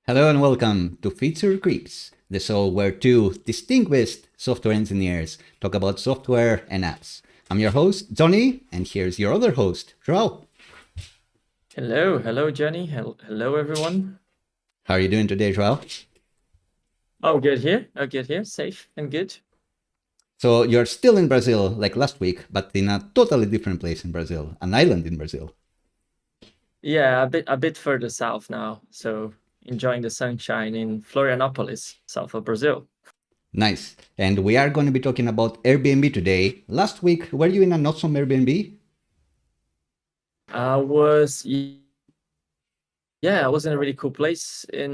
Hello and welcome to Feature Creeps, the show where two distinguished software engineers talk about software and apps. I'm your host, Johnny, and here's your other host, Joao. Hello, Johnny. Hello, everyone. How are you doing today, Joao? Oh, good here. Oh, good here. Safe and good. So you're still in Brazil like last week, but in a totally different place in Brazil, an island in Brazil. Yeah, a bit further south now. So enjoying the sunshine in Florianopolis, south of Brazil. Nice. And we are going to be talking about Airbnb today. Last week, were you in an awesome Airbnb? I was I was in a really cool place in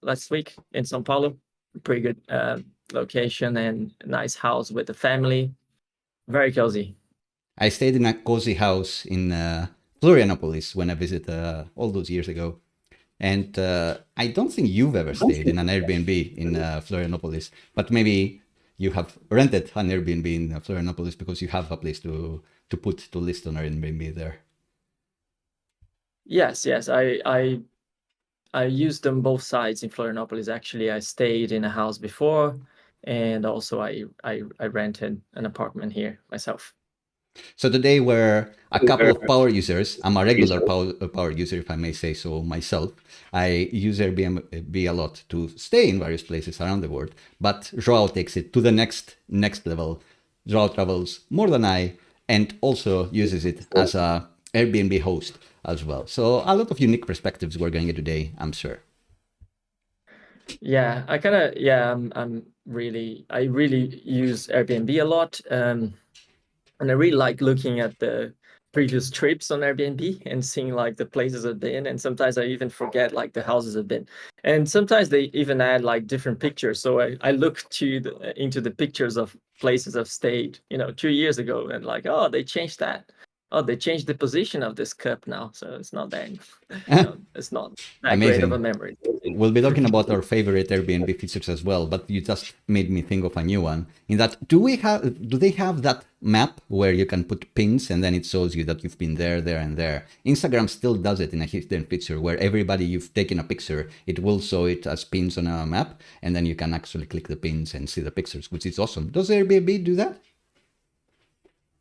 last week in São Paulo. Pretty good location and nice house with the family. Very cozy. I stayed in a cozy house in Florianopolis when I visited all those years ago. And I don't think you've ever stayed in an Airbnb in Florianopolis, but maybe you have rented an Airbnb in Florianopolis because you have a place to put to list on Airbnb there. Yes. I used them both sides in Florianopolis. Actually, I stayed in a house before, and also I rented an apartment here myself. So today we're a couple of power users. I'm a regular power user, if I may say so myself. I use Airbnb a lot to stay in various places around the world, but Joao takes it to the next level. Joao travels more than I and also uses it as a Airbnb host as well. So a lot of unique perspectives we're going to get today, I'm sure. Yeah, I really use Airbnb a lot. And I really like looking at the previous trips on Airbnb and seeing like the places I've been. And sometimes I even forget like the houses I've been. And sometimes they even add like different pictures. So I look into the pictures of places I've stayed, 2 years ago, and like, oh, they changed that. Oh, they changed the position of this cup now. So it's not that, it's not that great of a Amazing. memory. We'll be talking about our favorite Airbnb features as well, but you just made me think of a new one. In that, do they have that map where you can put pins and then it shows you that you've been there, there, and there? Instagram still does it in a hidden feature where everybody you've taken a picture, it will show it as pins on a map, and then you can actually click the pins and see the pictures, which is awesome. Does Airbnb do that?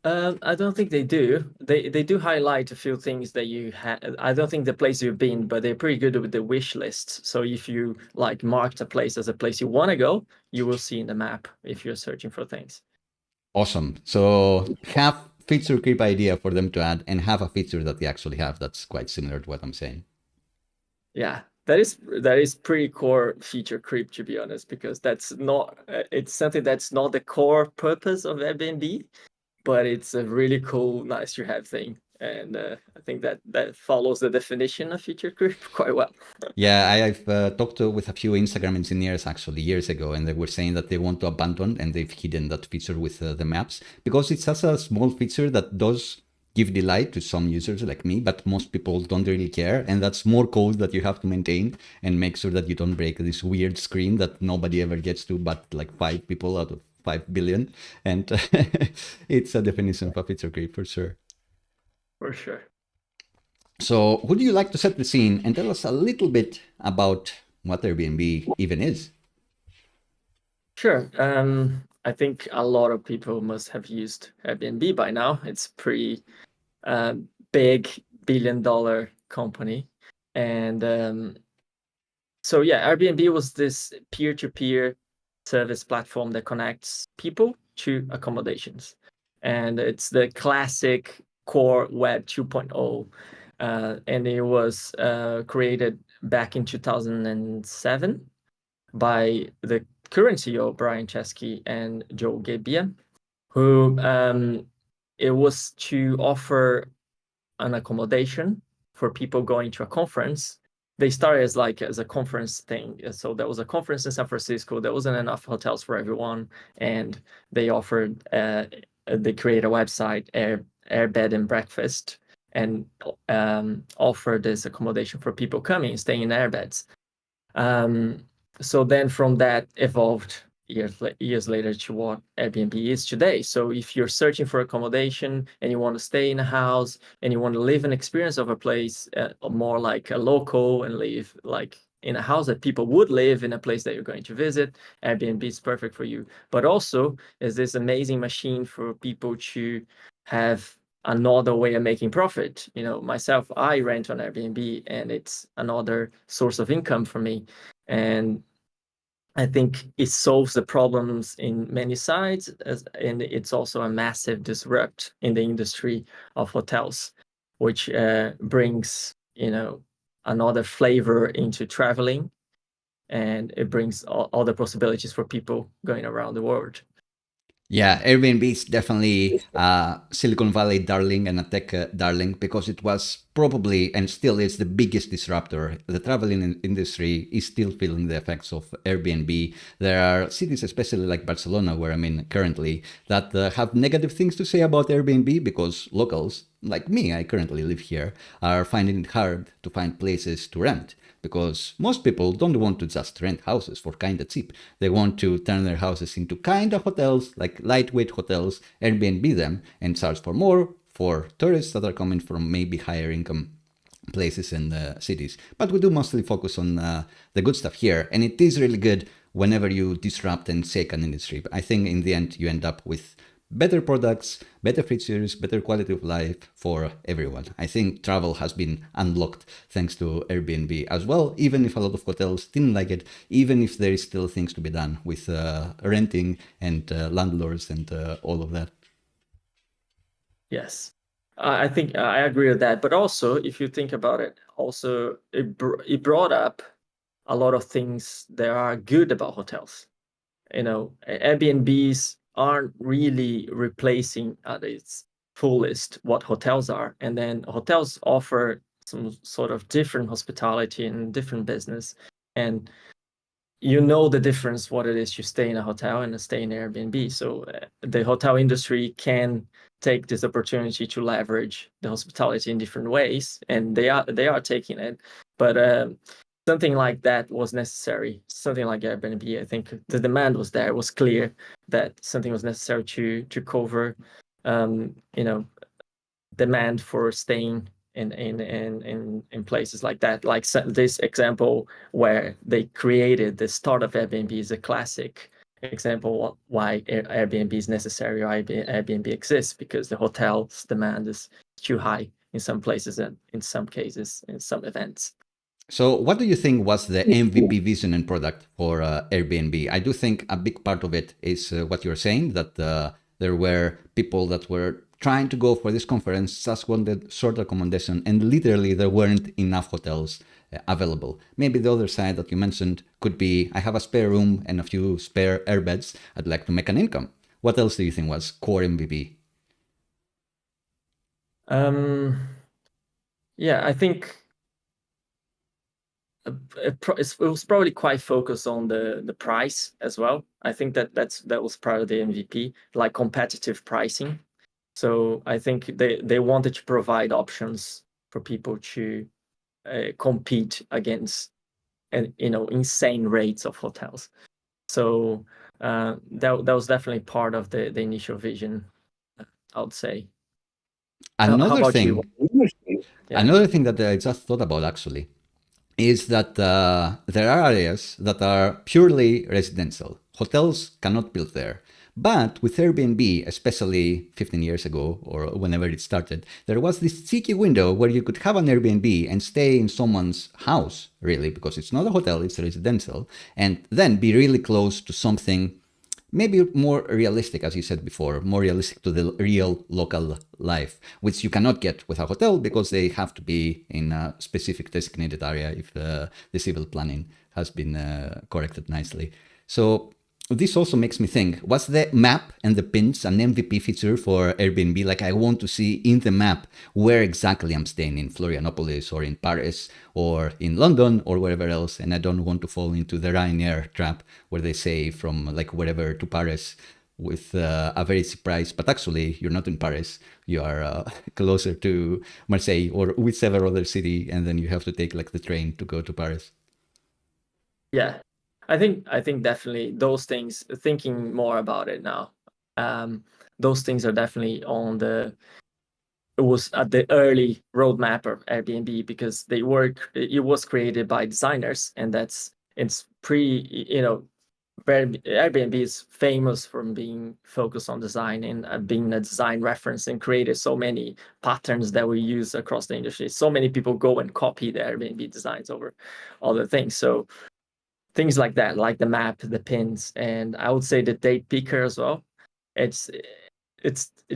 I don't think they do. They do highlight a few things that you had. I don't think the place you've been, but they're pretty good with the wish lists. So if you like marked a place as a place you want to go, you will see in the map if you're searching for things. Awesome. So have feature creep idea for them to add and have a feature that they actually have. That's quite similar to what I'm saying. Yeah, that is pretty core feature creep, to be honest, because that's not it's something that's not the core purpose of Airbnb, but it's a really cool, nice to have thing. And I think that follows the definition of feature creep quite well. Yeah, I've talked with a few Instagram engineers actually years ago, and they were saying that they want to abandon and they've hidden that feature with the maps because it's such a small feature that does give delight to some users like me, but most people don't really care. And that's more code that you have to maintain and make sure that you don't break this weird screen that nobody ever gets to, but like 5 people out of 5 billion. And it's a definition of a feature creep for sure. For sure. So, would you like to set the scene and tell us a little bit about what Airbnb even is? Sure. I think a lot of people must have used Airbnb by now. It's pretty big billion-dollar company. And so yeah, Airbnb was this peer-to-peer service platform that connects people to accommodations. And it's the classic core Web 2.0. And it was created back in 2007 by the current CEO, Brian Chesky, and Joe Gebbia, who it was to offer an accommodation for people going to a conference. They started as a conference thing. So there was a conference in San Francisco. There wasn't enough hotels for everyone, and they offered. They created a website, Air Bed and Breakfast, and offered this accommodation for people coming, staying in airbeds. So then from that evolved years later to what Airbnb is today. So if you're searching for accommodation and you want to stay in a house and you want to live an experience of a place more like a local and live like in a house that people would live, in a place that you're going to visit. Airbnb is perfect for you, but also is this amazing machine for people to have another way of making profit. Myself, I rent on Airbnb, and it's another source of income for me. And I think it solves the problems in many sides, and it's also a massive disrupt in the industry of hotels, which brings another flavor into traveling, and it brings all the possibilities for people going around the world. Yeah, Airbnb is definitely a Silicon Valley darling and a tech darling, because it was probably and still is the biggest disruptor. The traveling industry is still feeling the effects of Airbnb. There are cities, especially like Barcelona, where I'm in currently, that have negative things to say about Airbnb, because locals, like me, I currently live here, are finding it hard to find places to rent. Because most people don't want to just rent houses for kind of cheap. They want to turn their houses into kind of hotels, like lightweight hotels, Airbnb them, and charge for more for tourists that are coming from maybe higher income places and cities. But we do mostly focus on the good stuff here, and it is really good whenever you disrupt and shake an industry. I think in the end you end up with better products, better features, better quality of life for everyone. I think travel has been unlocked thanks to Airbnb as well, even if a lot of hotels didn't like it, even if there is still things to be done with renting and landlords and all of that. Yes, I think I agree with that. But also, if you think about it, also it brought up a lot of things that are good about hotels. Airbnbs aren't really replacing at its fullest what hotels are. And then hotels offer some sort of different hospitality and different business. And the difference what it is to stay in a hotel and to stay in Airbnb. So the hotel industry can take this opportunity to leverage the hospitality in different ways, and they are taking it. But something like that was necessary. Something like Airbnb, I think the demand was there. It was clear that something was necessary to cover, demand for staying in places like that. Like this example where they created the start of Airbnb is a classic example why Airbnb is necessary, or Airbnb exists, because the hotel's demand is too high in some places, and in some cases, in some events. So, what do you think was the MVP vision and product for Airbnb? I do think a big part of it is what you're saying, that there were people that were trying to go for this conference, just wanted short accommodation, and literally there weren't enough hotels available. Maybe the other side that you mentioned could be, I have a spare room and a few spare airbeds, I'd like to make an income. What else do you think was core MVP? Yeah, I think it was probably quite focused on the price as well. I think that was part of the MVP, like competitive pricing. So I think they wanted to provide options for people to compete against insane rates of hotels. So that was definitely part of the initial vision, I would say. How Another about you? thing, Yeah. another thing that I just thought about actually is that there are areas that are purely residential. Hotels cannot build there. But with Airbnb, especially 15 years ago or whenever it started, there was this cheeky window where you could have an Airbnb and stay in someone's house, really, because it's not a hotel, it's residential, and then be really close to something maybe more realistic, as you said before, more realistic to the real local life, which you cannot get with a hotel because they have to be in a specific designated area if the civil planning has been corrected nicely. So this also makes me think, was the map and the pins an MVP feature for Airbnb? Like, I want to see in the map where exactly I'm staying, in Florianopolis or in Paris or in London or wherever else, and I don't want to fall into the Ryanair trap where they say from like wherever to Paris with a very cheap price, but actually you're not in Paris, you are closer to Marseille or whichever other city, and then you have to take like the train to go to Paris. Yeah, I think definitely those things. Thinking more about it now, those things are definitely on the it was at the early roadmap of Airbnb, because it was created by designers, and it's Airbnb is famous for being focused on design and being a design reference, and created so many patterns that we use across the industry. So many people go and copy the Airbnb designs over other things. So things like that, like the map, the pins, and I would say the date picker as well. It's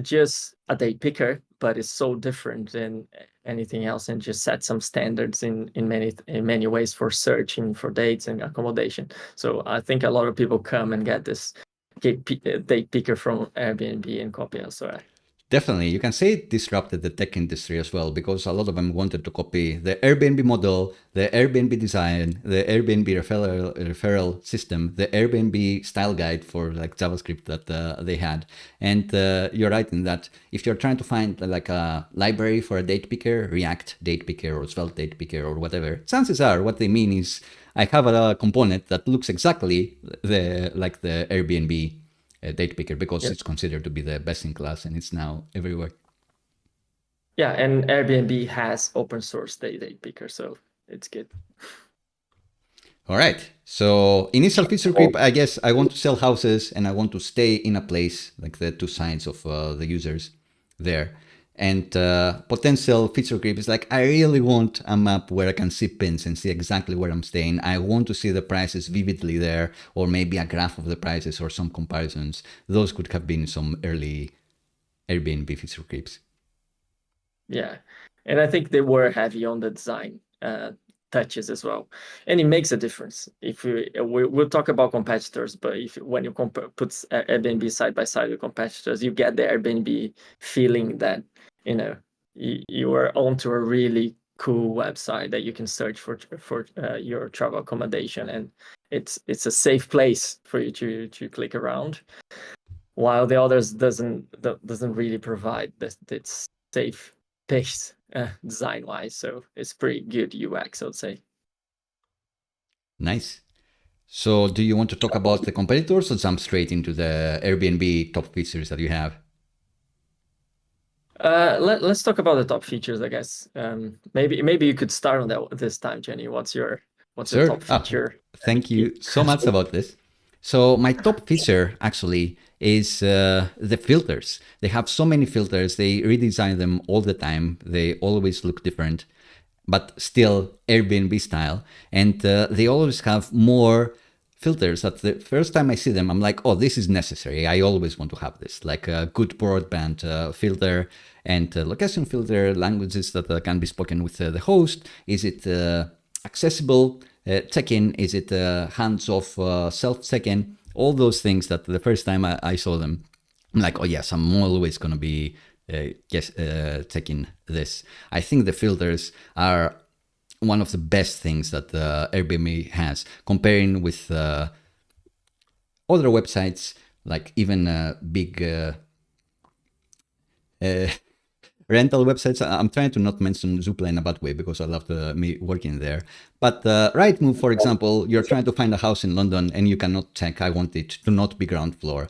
just a date picker, but it's so different than anything else, and just set some standards in many ways for searching for dates and accommodation. So I think a lot of people come and get this date picker from Airbnb and copy elsewhere. Definitely, you can say it disrupted the tech industry as well, because a lot of them wanted to copy the Airbnb model, the Airbnb design, the Airbnb referral system, the Airbnb style guide for like JavaScript that they had. And you're right in that if you're trying to find like a library for a date picker, React date picker or Svelte date picker or whatever, chances are what they mean is I have a component that looks exactly like the Airbnb date picker, because it's considered to be the best in class and it's now everywhere. Yeah, and Airbnb has open source date picker, so it's good. All right. So initial feature creep, I guess I want to sell houses and I want to stay in a place, like the two sides of the users there. And potential feature creep is like, I really want a map where I can see pins and see exactly where I'm staying. I want to see the prices vividly there, or maybe a graph of the prices or some comparisons. Those could have been some early Airbnb feature creeps. Yeah, and I think they were heavy on the design touches as well, and it makes a difference. If we'll talk about competitors, but when you put Airbnb side by side with competitors, you get the Airbnb feeling that you are onto a really cool website that you can search for your travel accommodation, and it's a safe place for you to click around, while the others doesn't really provide this safe pace design wise. So it's pretty good UX, I would say. Nice. So do you want to talk about the competitors or jump straight into the Airbnb top features that you have? Let's talk about the top features, I guess. Maybe you could start on that this time, Jenny. What's your Sure. top feature? Thank you so much about this. So my top feature actually is the filters. They have so many filters. They redesign them all the time. They always look different, but still Airbnb style. And they always have more filters that the first time I see them, I'm like, oh, this is necessary. I always want to have this, like a good broadband filter and location filter, languages that can be spoken with the host. Is it accessible? Check-in, is it hands-off self-check-in? All those things that the first time I saw them, I'm like, oh yes, I'm always going to be checking this. I think the filters are one of the best things that Airbnb has, comparing with other websites, like even big rental websites. I'm trying to not mention Zoopla in a bad way because I love me working there. But Rightmove, for example, you're trying to find a house in London and you cannot check, I want it to not be ground floor.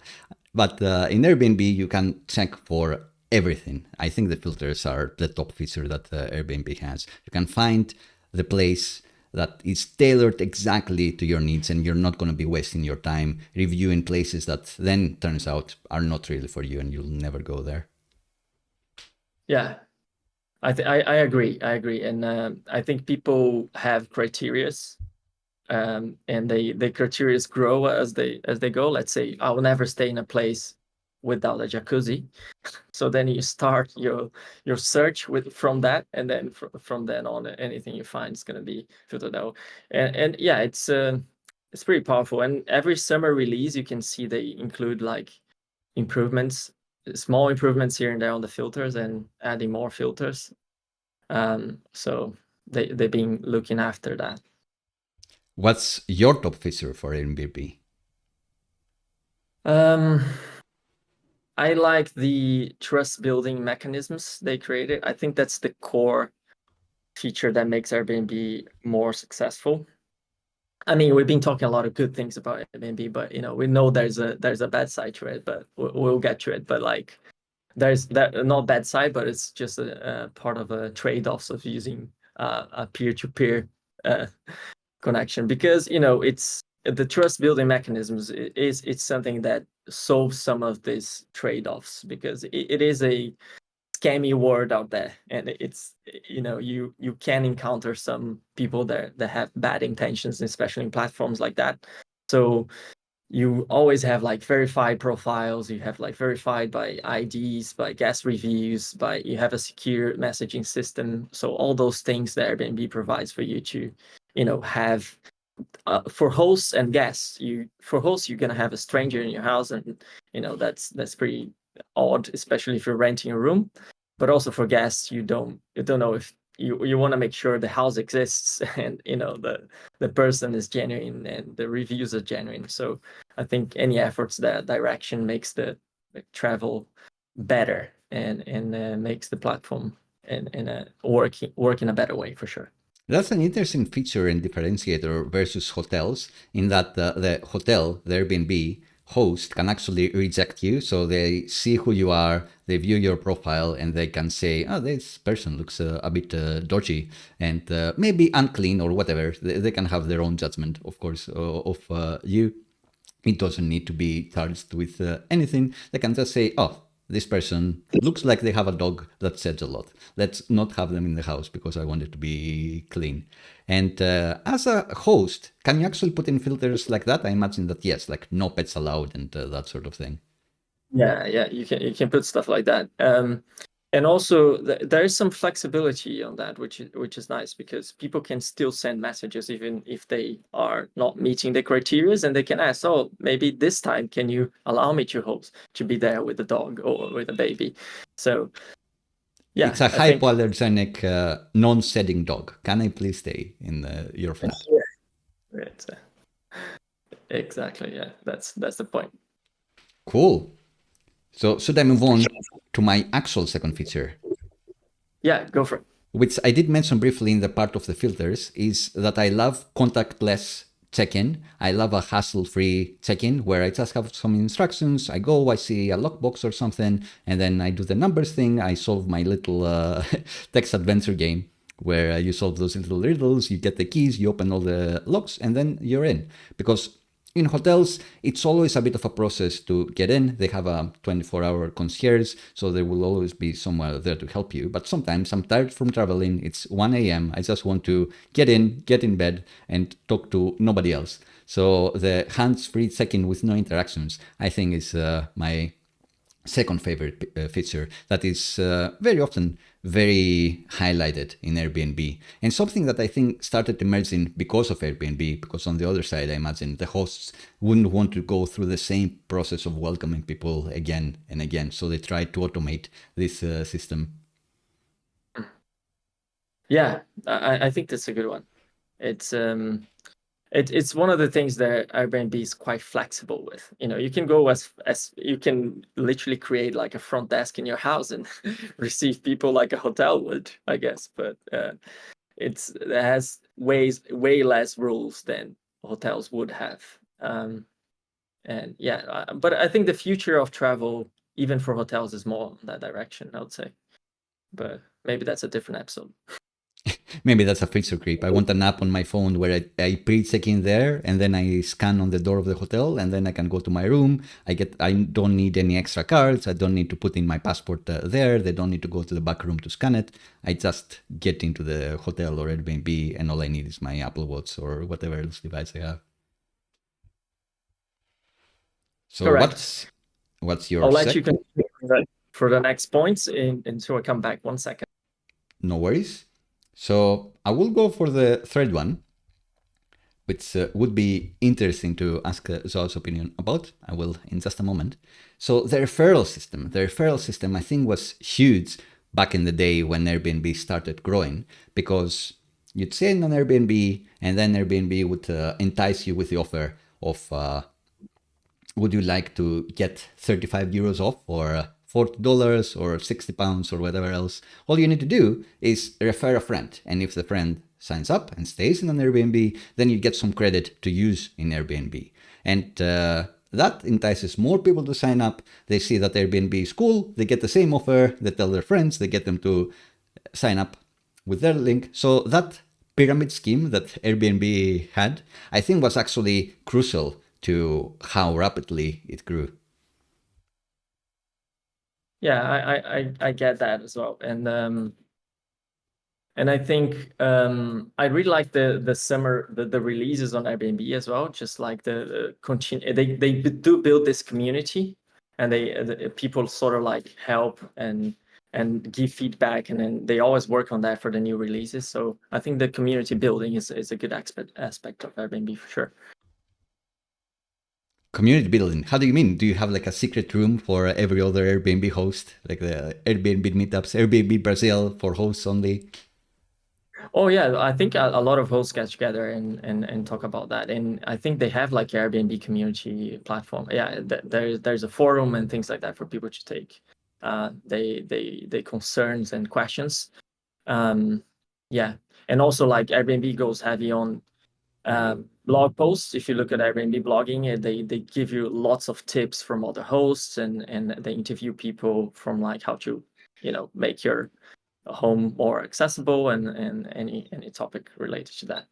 But in Airbnb, you can check for everything. I think the filters are the top feature that Airbnb has. You can find the place that is tailored exactly to your needs, and you're not going to be wasting your time reviewing places that then turns out are not really for you and you'll never go there. Yeah, I agree. And I think people have criterias, and the criterias grow as they go. Let's say I will never stay in a place without a jacuzzi. So then you start your search from that, and then from then on, anything you find is going to be filtered out. And yeah, it's pretty powerful. And every summer release, you can see they include like improvements, small improvements here and there on the filters, and adding more filters. So they've been looking after that. What's your top feature for Airbnb? I like the trust building mechanisms they created. I think that's the core feature that makes Airbnb more successful. I mean, we've been talking a lot of good things about Airbnb, but we know there's a bad side to it, but we'll get to it. But like, there's that not bad side, but it's just a part of a trade-offs of using a peer-to-peer connection, because it's the trust building mechanisms it's something that solves some of these trade-offs, because it is a scammy world out there, and it's you can encounter some people that have bad intentions, especially in platforms like that. So you always have like verified profiles, you have like verified by IDs, by guest reviews, by you have a secure messaging system. So all those things that Airbnb provides for you to have for hosts and guests. For hosts, you're gonna have a stranger in your house, and that's pretty odd, especially if you're renting a room. But also for guests, you don't know if you want to make sure the house exists and the person is genuine and the reviews are genuine. So I think any efforts that direction makes the travel better, and makes the platform and work in a better way for sure. That's an interesting feature and differentiator versus hotels, in that the hotel, the Airbnb host, can actually reject you. So they see who you are, they view your profile, and they can say, oh, this person looks a bit dodgy and maybe unclean or whatever. They can have their own judgment, of course, of you. It doesn't need to be charged with anything. They can just say, oh, this person looks like they have a dog that sheds a lot. Let's not have them in the house because I want it to be clean. And as a host, can you actually put in filters like that? I imagine that yes, like no pets allowed and that sort of thing. Yeah, you can put stuff like that. And also there is some flexibility on that, which is nice, because people can still send messages even if they are not meeting the criteria, and they can ask, oh, maybe this time can you allow me to be there with the dog or with a baby. So yeah, It's a I think hypoallergenic, non-shedding dog. Can I please stay in your flat? yeah, exactly, yeah, that's the point. Cool. So should I move on to my actual second feature? Yeah, go for it. Which I did mention briefly in the part of the filters, is that I love contactless check-in. I love a hassle-free check-in where I just have some instructions. I go, I see a lockbox or something, and then I do the numbers thing. I solve my little text adventure game where you solve those little riddles, you get the keys, you open all the locks, and then you're in. Because in hotels, it's always a bit of a process to get in. They have a 24-hour concierge, so there will always be someone there to help you. But sometimes I'm tired from traveling. It's 1 a.m. I just want to get in bed, and talk to nobody else. So the hands-free check-in with no interactions, I think, is my second favorite feature that is very often very highlighted in Airbnb, and something that I think started emerging because of Airbnb, because on the other side, I imagine the hosts wouldn't want to go through the same process of welcoming people again and again, so they tried to automate this system. Yeah, I think that's a good one. It's one of the things that Airbnb is quite flexible with. You can go as you can literally create like a front desk in your house and receive people like a hotel would, I guess. But it has way less rules than hotels would have. And yeah, but I think the future of travel, even for hotels, is more in that direction, I would say. But maybe that's a different episode. Maybe that's a feature creep. I want an app on my phone where I pre-check in there, and then I scan on the door of the hotel, and then I can go to my room. I don't need any extra cards. I don't need to put in my passport there. They don't need to go to the back room to scan it. I just get into the hotel or Airbnb, and all I need is my Apple Watch or whatever else device I have. So Correct. what's your I'll let you continue for the next points until I come back. 1 second. No worries. So I will go for the third one, which would be interesting to ask Zoa's opinion about. I will in just a moment. So the referral system, I think, was huge back in the day when Airbnb started growing, because you'd say on Airbnb, and then Airbnb would entice you with the offer of would you like to get 35 euros off, or $40 or £60 or whatever else. All you need to do is refer a friend, and if the friend signs up and stays in an Airbnb, then you get some credit to use in Airbnb. And that entices more people to sign up. They see that Airbnb is cool. They get the same offer. They tell their friends. They get them to sign up with their link. So that pyramid scheme that Airbnb had, I think was actually crucial to how rapidly it grew. Yeah, I get that as well. And I think I really like the summer the releases on Airbnb as well. Just like the continue, they do build this community, and the people sort of like help and give feedback, and then they always work on that for the new releases. So I think the community building is a good aspect of Airbnb for sure. Community building. How do you mean? Do you have like a secret room for every other Airbnb host, like the Airbnb meetups, Airbnb Brazil for hosts only? Oh yeah, I think a lot of hosts get together and talk about that, and I think they have like Airbnb community platform. Yeah, there's a forum and things like that for people to take they concerns and questions. Yeah, and also like Airbnb goes heavy on blog posts. If you look at Airbnb blogging, they give you lots of tips from other hosts, and they interview people from like how to make your home more accessible and any topic related to that.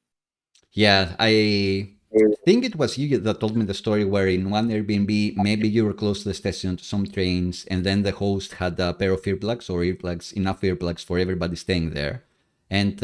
Yeah, I think it was you that told me the story where in one Airbnb, maybe you were close to the station to some trains, and then the host had a pair of earplugs or earplugs, enough earplugs for everybody staying there. And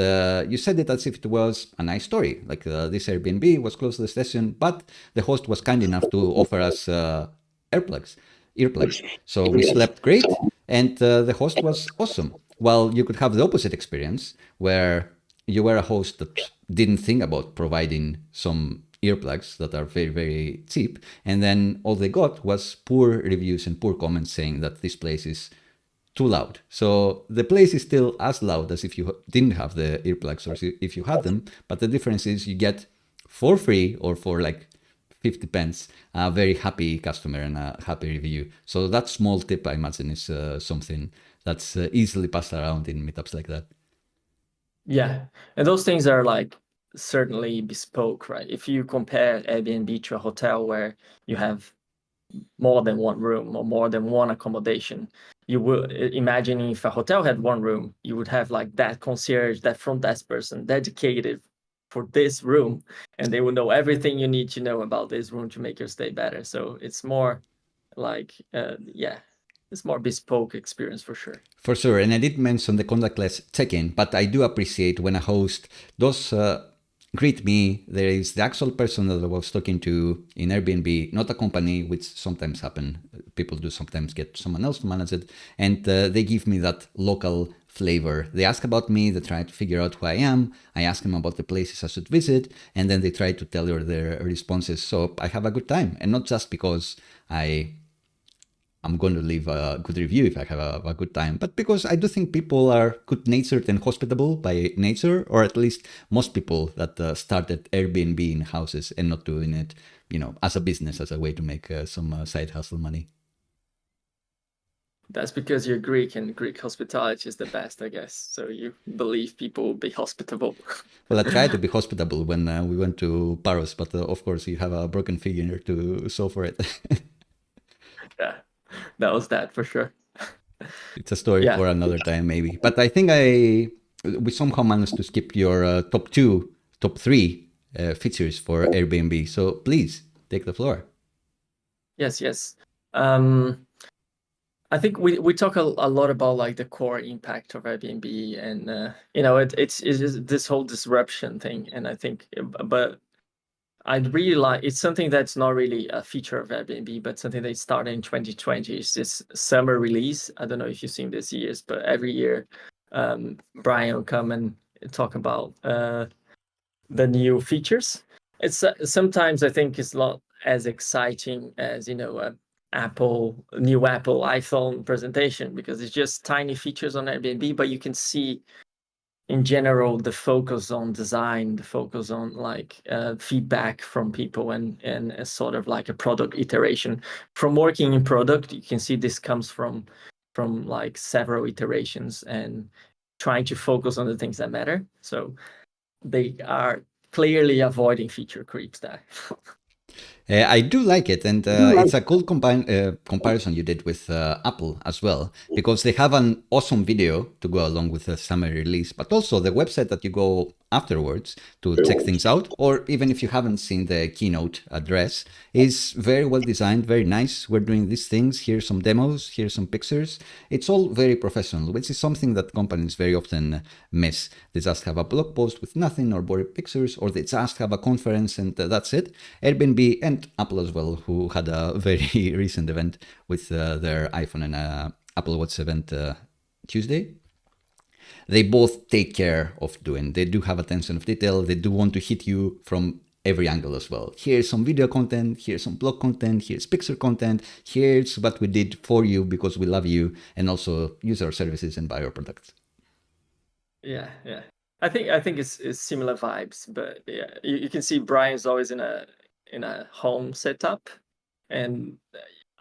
you said it as if it was a nice story. Like this Airbnb was close to the station, but the host was kind enough to offer us earplugs, earplugs. So we slept great, and the host was awesome. Well, you could have the opposite experience where you were a host that didn't think about providing some earplugs that are very, very cheap, and then all they got was poor reviews and poor comments saying that this place is too loud. So the place is still as loud as if you didn't have the earplugs or if you had them, but the difference is you get for free or for like 50 pence a very happy customer and a happy review. So that small tip, I imagine, is something that's easily passed around in meetups like that. Yeah, and those things are like certainly bespoke, right? If you compare Airbnb to a hotel where you have more than one room or more than one accommodation, you will imagine if a hotel had one room, you would have like that concierge, that front desk person dedicated for this room, and they will know everything you need to know about this room to make your stay better. So it's more like yeah, it's more bespoke experience for sure. For sure, and I did mention the contactless check-in, but I do appreciate when a host does greet me. There is the actual person that I was talking to in Airbnb, not a company, which sometimes happen. People do sometimes get someone else to manage it, and they give me that local flavor. They ask about me, they try to figure out who I am. I ask them about the places I should visit, and then they try to tell you their responses. So I have a good time, and not just because I'm going to leave a good review if I have a good time, but because I do think people are good-natured and hospitable by nature, or at least most people that started Airbnb in houses and not doing it, as a business, as a way to make some side hustle money. That's because you're Greek, and Greek hospitality is the best, I guess. So you believe people will be hospitable. Well, I tried to be hospitable when we went to Paris, but of course you have a broken finger to show for it. Yeah, that was that for sure. It's a story Yeah. for another time, maybe. But I think we somehow managed to skip your top three features for Airbnb. So please take the floor. Yes. I think we talk a lot about like the core impact of Airbnb, and it's just this whole disruption thing. And I think, but I'd really like, it's something that's not really a feature of Airbnb, but something they started in 2020. It's this summer release. I don't know if you've seen this years, but every year, Brian will come and talk about the new features. It's sometimes I think it's not as exciting as a new Apple iPhone presentation, because it's just tiny features on Airbnb, but you can see in general the focus on design, the focus on like feedback from people, and a sort of like a product iteration. From working in product, you can see this comes from like several iterations and trying to focus on the things that matter. So they are clearly avoiding feature creeps there. I do like it, and it's a cool comparison you did with Apple as well, because they have an awesome video to go along with the summer release, but also the website that you go afterwards to check things out, or even if you haven't seen the keynote address, is very well designed, very nice. We're doing these things. Here's some demos. Here's some pictures. It's all very professional, which is something that companies very often miss. They just have a blog post with nothing or boring pictures, or they just have a conference and that's it. Airbnb and Apple as well, who had a very recent event with their iPhone and Apple Watch event Tuesday. They both take care of doing. They do have attention of detail. They do want to hit you from every angle as well. Here's some video content, here's some blog content, here's picture content, here's what we did for you because we love you, and also use our services and buy our products. Yeah. I think it's similar vibes, but yeah, you can see Brian's always in a home setup, and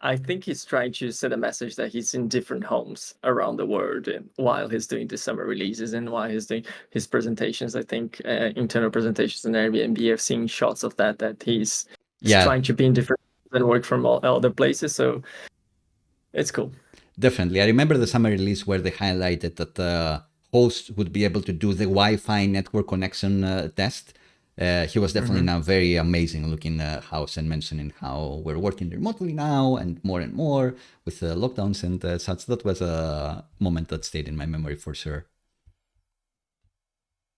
I think he's trying to send a message that he's in different homes around the world, and while he's doing the summer releases and while he's doing his presentations. I think internal presentations in Airbnb. I've seen shots of that he's trying to be in different and work from all other places. So it's cool. Definitely. I remember the summer release where they highlighted that the host would be able to do the Wi-Fi network connection test. He was definitely now very amazing looking house and mentioning how we're working remotely now and more with the lockdowns and such. That was a moment that stayed in my memory for sure.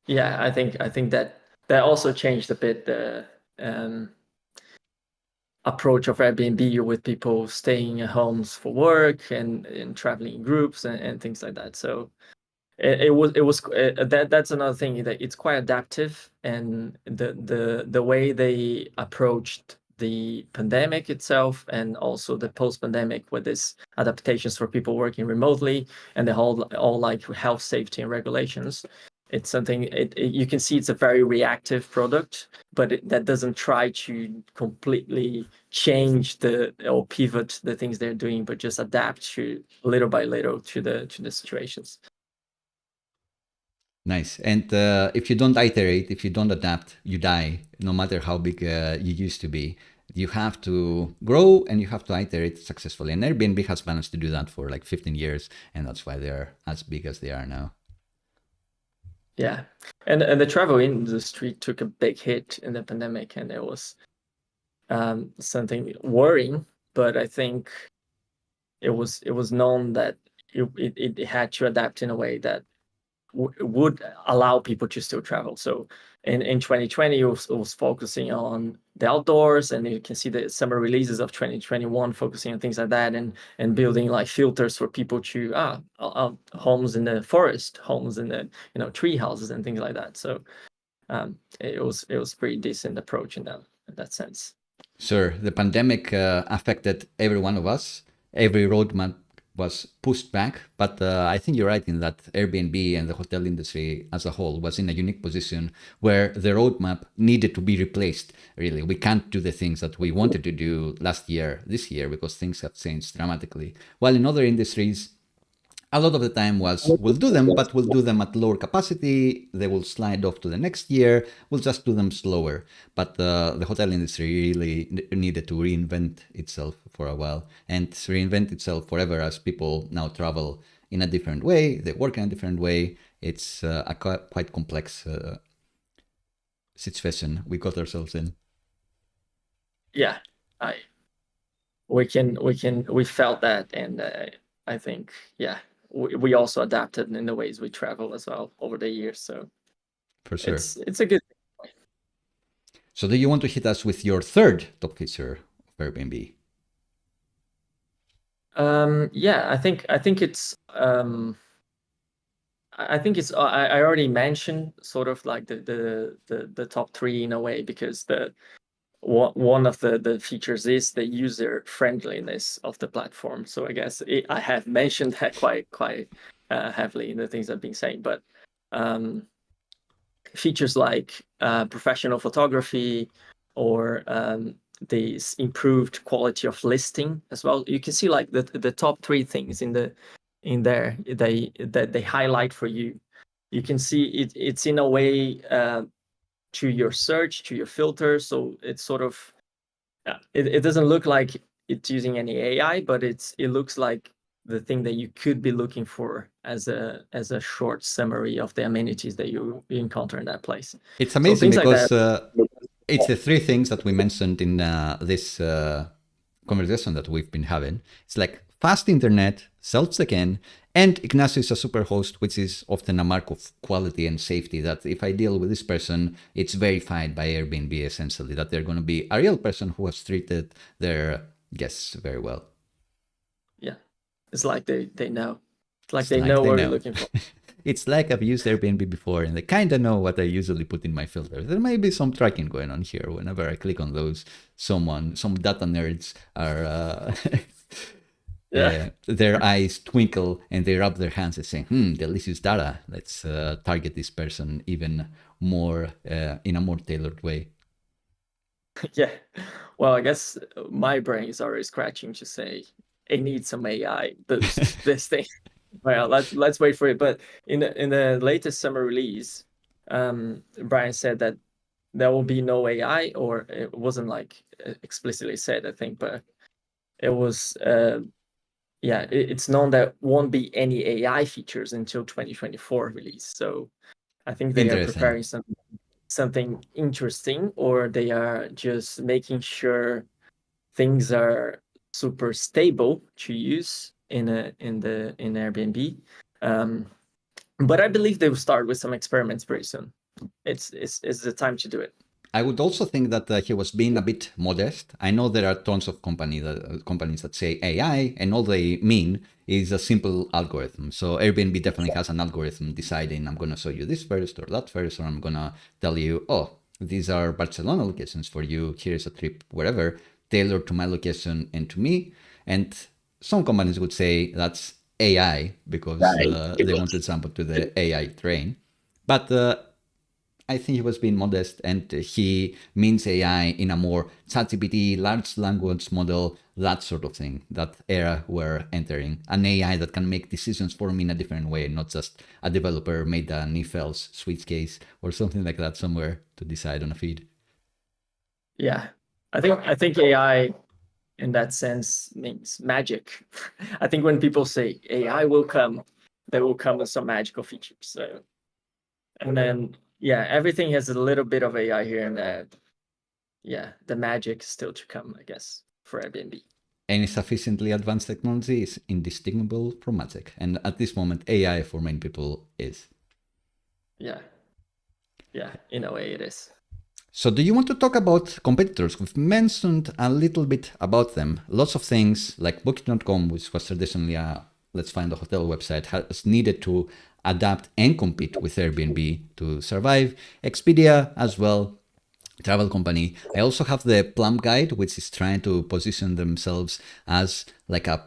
Yeah, I think that also changed a bit the approach of Airbnb with people staying at homes for work and traveling in groups and things like that. So that's another thing, that it's quite adaptive, and the way they approached the pandemic itself and also the post-pandemic with this adaptations for people working remotely and the whole all like health, safety and regulations. It's something you can see it's a very reactive product, but that doesn't try to completely change or pivot the things they're doing, but just adapt to little by little to the situations. Nice. And if you don't iterate, if you don't adapt, you die, no matter how big you used to be. You have to grow and you have to iterate successfully. And Airbnb has managed to do that for like 15 years. And that's why they're as big as they are now. Yeah. And the travel industry took a big hit in the pandemic, and it was something worrying, but I think it was known that it had to adapt in a way that would allow people to still travel. So in 2020, it was focusing on the outdoors, and you can see the summer releases of 2021 focusing on things like that, and building like filters for people to homes in the forest, homes in the tree houses and things like that. So it was pretty decent approach in that sense. Sure, the pandemic affected every one of us. Every roadmap was pushed back, but I think you're right in that Airbnb and the hotel industry as a whole was in a unique position where the roadmap needed to be replaced. Really, we can't do the things that we wanted to do last year, this year, because things have changed dramatically. While in other industries, a lot of the time was we'll do them, but we'll do them at lower capacity. They will slide off to the next year. We'll just do them slower. But the hotel industry really needed to reinvent itself for a while, and reinvent itself forever as people now travel in a different way. They work in a different way. It's a quite complex situation we got ourselves in. Yeah, we felt that, and I think we also adapted in the ways we travel as well over the years. So for sure, it's a good thing. So do you want to hit us with your third top feature of Airbnb? Yeah, I think it's I already mentioned sort of like the top three in a way, because one of the features is the user friendliness of the platform. So I guess I have mentioned that quite heavily in the things I've been saying, but features like professional photography or the improved quality of listing as well. You can see like the top three things in there that they highlight for you. You can see it's in a way to your search, to your filter. So it's sort of Yeah, it doesn't look like it's using any AI, but it looks like the thing that you could be looking for as a short summary of the amenities that you encounter in that place. It's So amazing things like that. because it's the three things that we mentioned in this conversation that we've been having. It's like fast internet, self-check-in, and Ignacio is a superhost, which is often a mark of quality and safety. That if I deal with this person, it's verified by Airbnb essentially, that they're going to be a real person who has treated their guests very well. Yeah, it's like they know. It's like It's they like know they what you're know. looking for. It's like I've used Airbnb before and they kind of know what I usually put in my filter. There may be some tracking going on here. Whenever I click on those, some data nerds are, Yeah. their eyes twinkle and they rub their hands and say, delicious data. Let's target this person even more in a more tailored way. Yeah. Well, I guess my brain is already scratching to say it needs some AI boost this thing. Well, let's wait for it. But in the latest summer release, Brian said that there will be no AI, or it wasn't like explicitly said, I think, but it was yeah, it's known that won't be any AI features until 2024 release. So I think they are Interesting. preparing something interesting, or they are just making sure things are super stable to use in Airbnb. But I believe they will start with some experiments pretty soon. It's the time to do it. I would also think that he was being a bit modest. I know there are tons of companies that say AI, and all they mean is a simple algorithm. So Airbnb definitely has an algorithm deciding I'm going to show you this first or that first, or I'm going to tell you, oh, these are Barcelona locations for you. Here's a trip wherever, tailored to my location and to me. And some companies would say that's AI because they wanted something to the AI train. But I think he was being modest and he means AI in a more ChatGPT, large language model, that sort of thing, that era we're entering. An AI that can make decisions for me in a different way, not just a developer made an if-else switch case or something like that somewhere to decide on a feed. Yeah, I think AI in that sense means magic. I think when people say AI will come, they will come with some magical features. So, and then yeah, everything has a little bit of AI here and there. Yeah, the magic is still to come, I guess, for Airbnb. Any sufficiently advanced technology is indistinguishable from magic. And at this moment, AI for many people is. Yeah, yeah, in a way it is. So do you want to talk about competitors? We've mentioned a little bit about them. Lots of things like Booking.com, which was traditionally a let's find a hotel website, has needed to adapt and compete with Airbnb to survive. Expedia as well, travel company. I also have the Plum guide, which is trying to position themselves as like a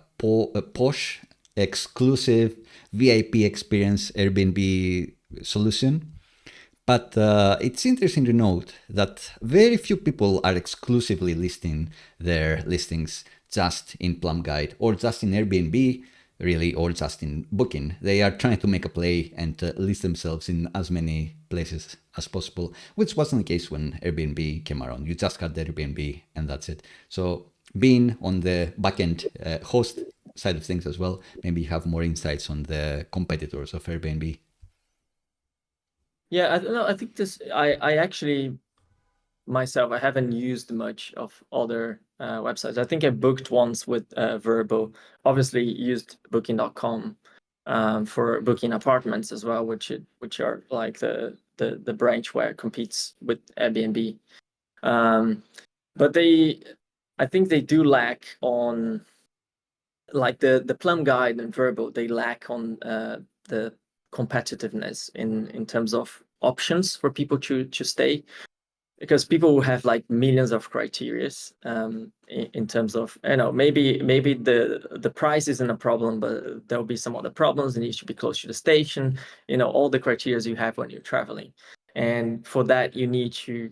posh, exclusive VIP experience Airbnb solution. But it's interesting to note that very few people are exclusively listing their listings just in Plum Guide or just in Airbnb, really, or just in Booking. They are trying to make a play and list themselves in as many places as possible, which wasn't the case when Airbnb came around. You just got the Airbnb and that's it. So being on the backend host side of things as well, maybe you have more insights on the competitors of Airbnb. Yeah, I don't know. I think I actually myself, I haven't used much of other websites. I think I booked once with Verbo. Obviously, used Booking.com for booking apartments as well, which are like the branch where it competes with Airbnb. But I think they do lack on like the Plum Guide and Verbo. They lack on the competitiveness in terms of options for people to stay, because people will have like millions of criterias in terms of, maybe the price isn't a problem, but there'll be some other problems. It needs to be close to the station, all the criterias you have when you're traveling, and for that you need to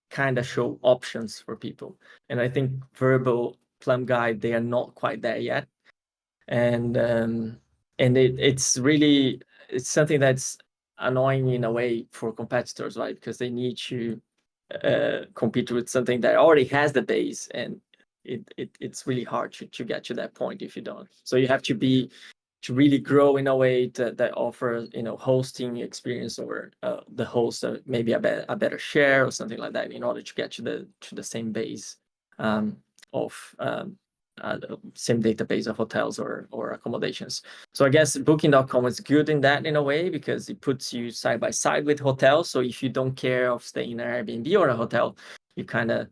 kind of show options for people. And I think Verbal, Plum Guide, they are not quite there yet. And it's really, it's something that's annoying in a way for competitors, right? Because they need to compete with something that already has the base, and it's really hard to get to that point if you don't. So you have to really grow in a way that offers, hosting experience, or the host maybe a better share or something like that, in order to get to the same base of same database of hotels or accommodations. So I guess Booking.com is good in that, in a way, because it puts you side by side with hotels. So if you don't care of staying in an Airbnb or a hotel, you kind of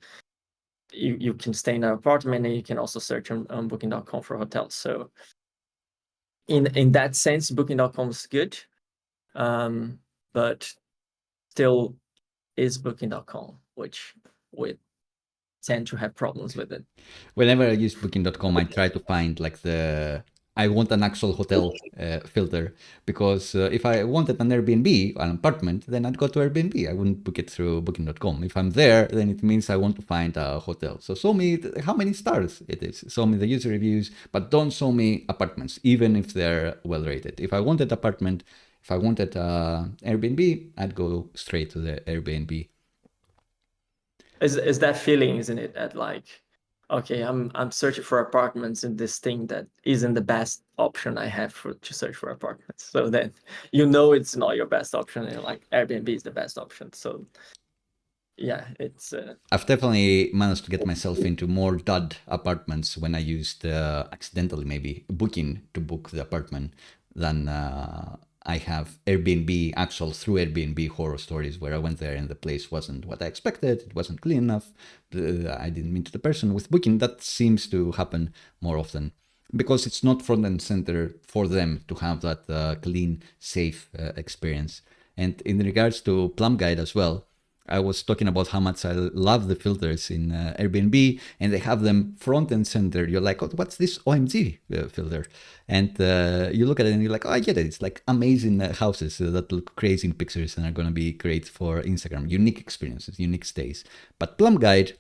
you can stay in an apartment, and you can also search on Booking.com for hotels. So in that sense, Booking.com is good, but still is Booking.com, which we tend to have problems with it. Whenever I use Booking.com, I try to find like I want an actual hotel filter, because if I wanted an Airbnb, an apartment, then I'd go to Airbnb. I wouldn't book it through Booking.com. If I'm there, then it means I want to find a hotel. So show me how many stars it is. Show me the user reviews, but don't show me apartments, even if they're well rated. If I wanted apartment, if I wanted Airbnb, I'd go straight to the Airbnb. Is that feeling, isn't it? At like, okay, I'm searching for apartments in this thing that isn't the best option I have to search for apartments. So then it's not your best option, and like Airbnb is the best option. So yeah, it's I've definitely managed to get myself into more dud apartments when I used accidentally maybe Booking to book the apartment than I have Airbnb actual through Airbnb horror stories where I went there and the place wasn't what I expected. It wasn't clean enough. I didn't meet the person. With Booking, that seems to happen more often because it's not front and center for them to have that clean, safe experience. And in regards to Plum Guide as well, I was talking about how much I love the filters in Airbnb, and they have them front and center. You're like, oh, what's this OMG filter? And you look at it and you're like, oh, I get it. It's like amazing houses that look crazy in pictures and are going to be great for Instagram. Unique experiences, unique stays. But Plum Guide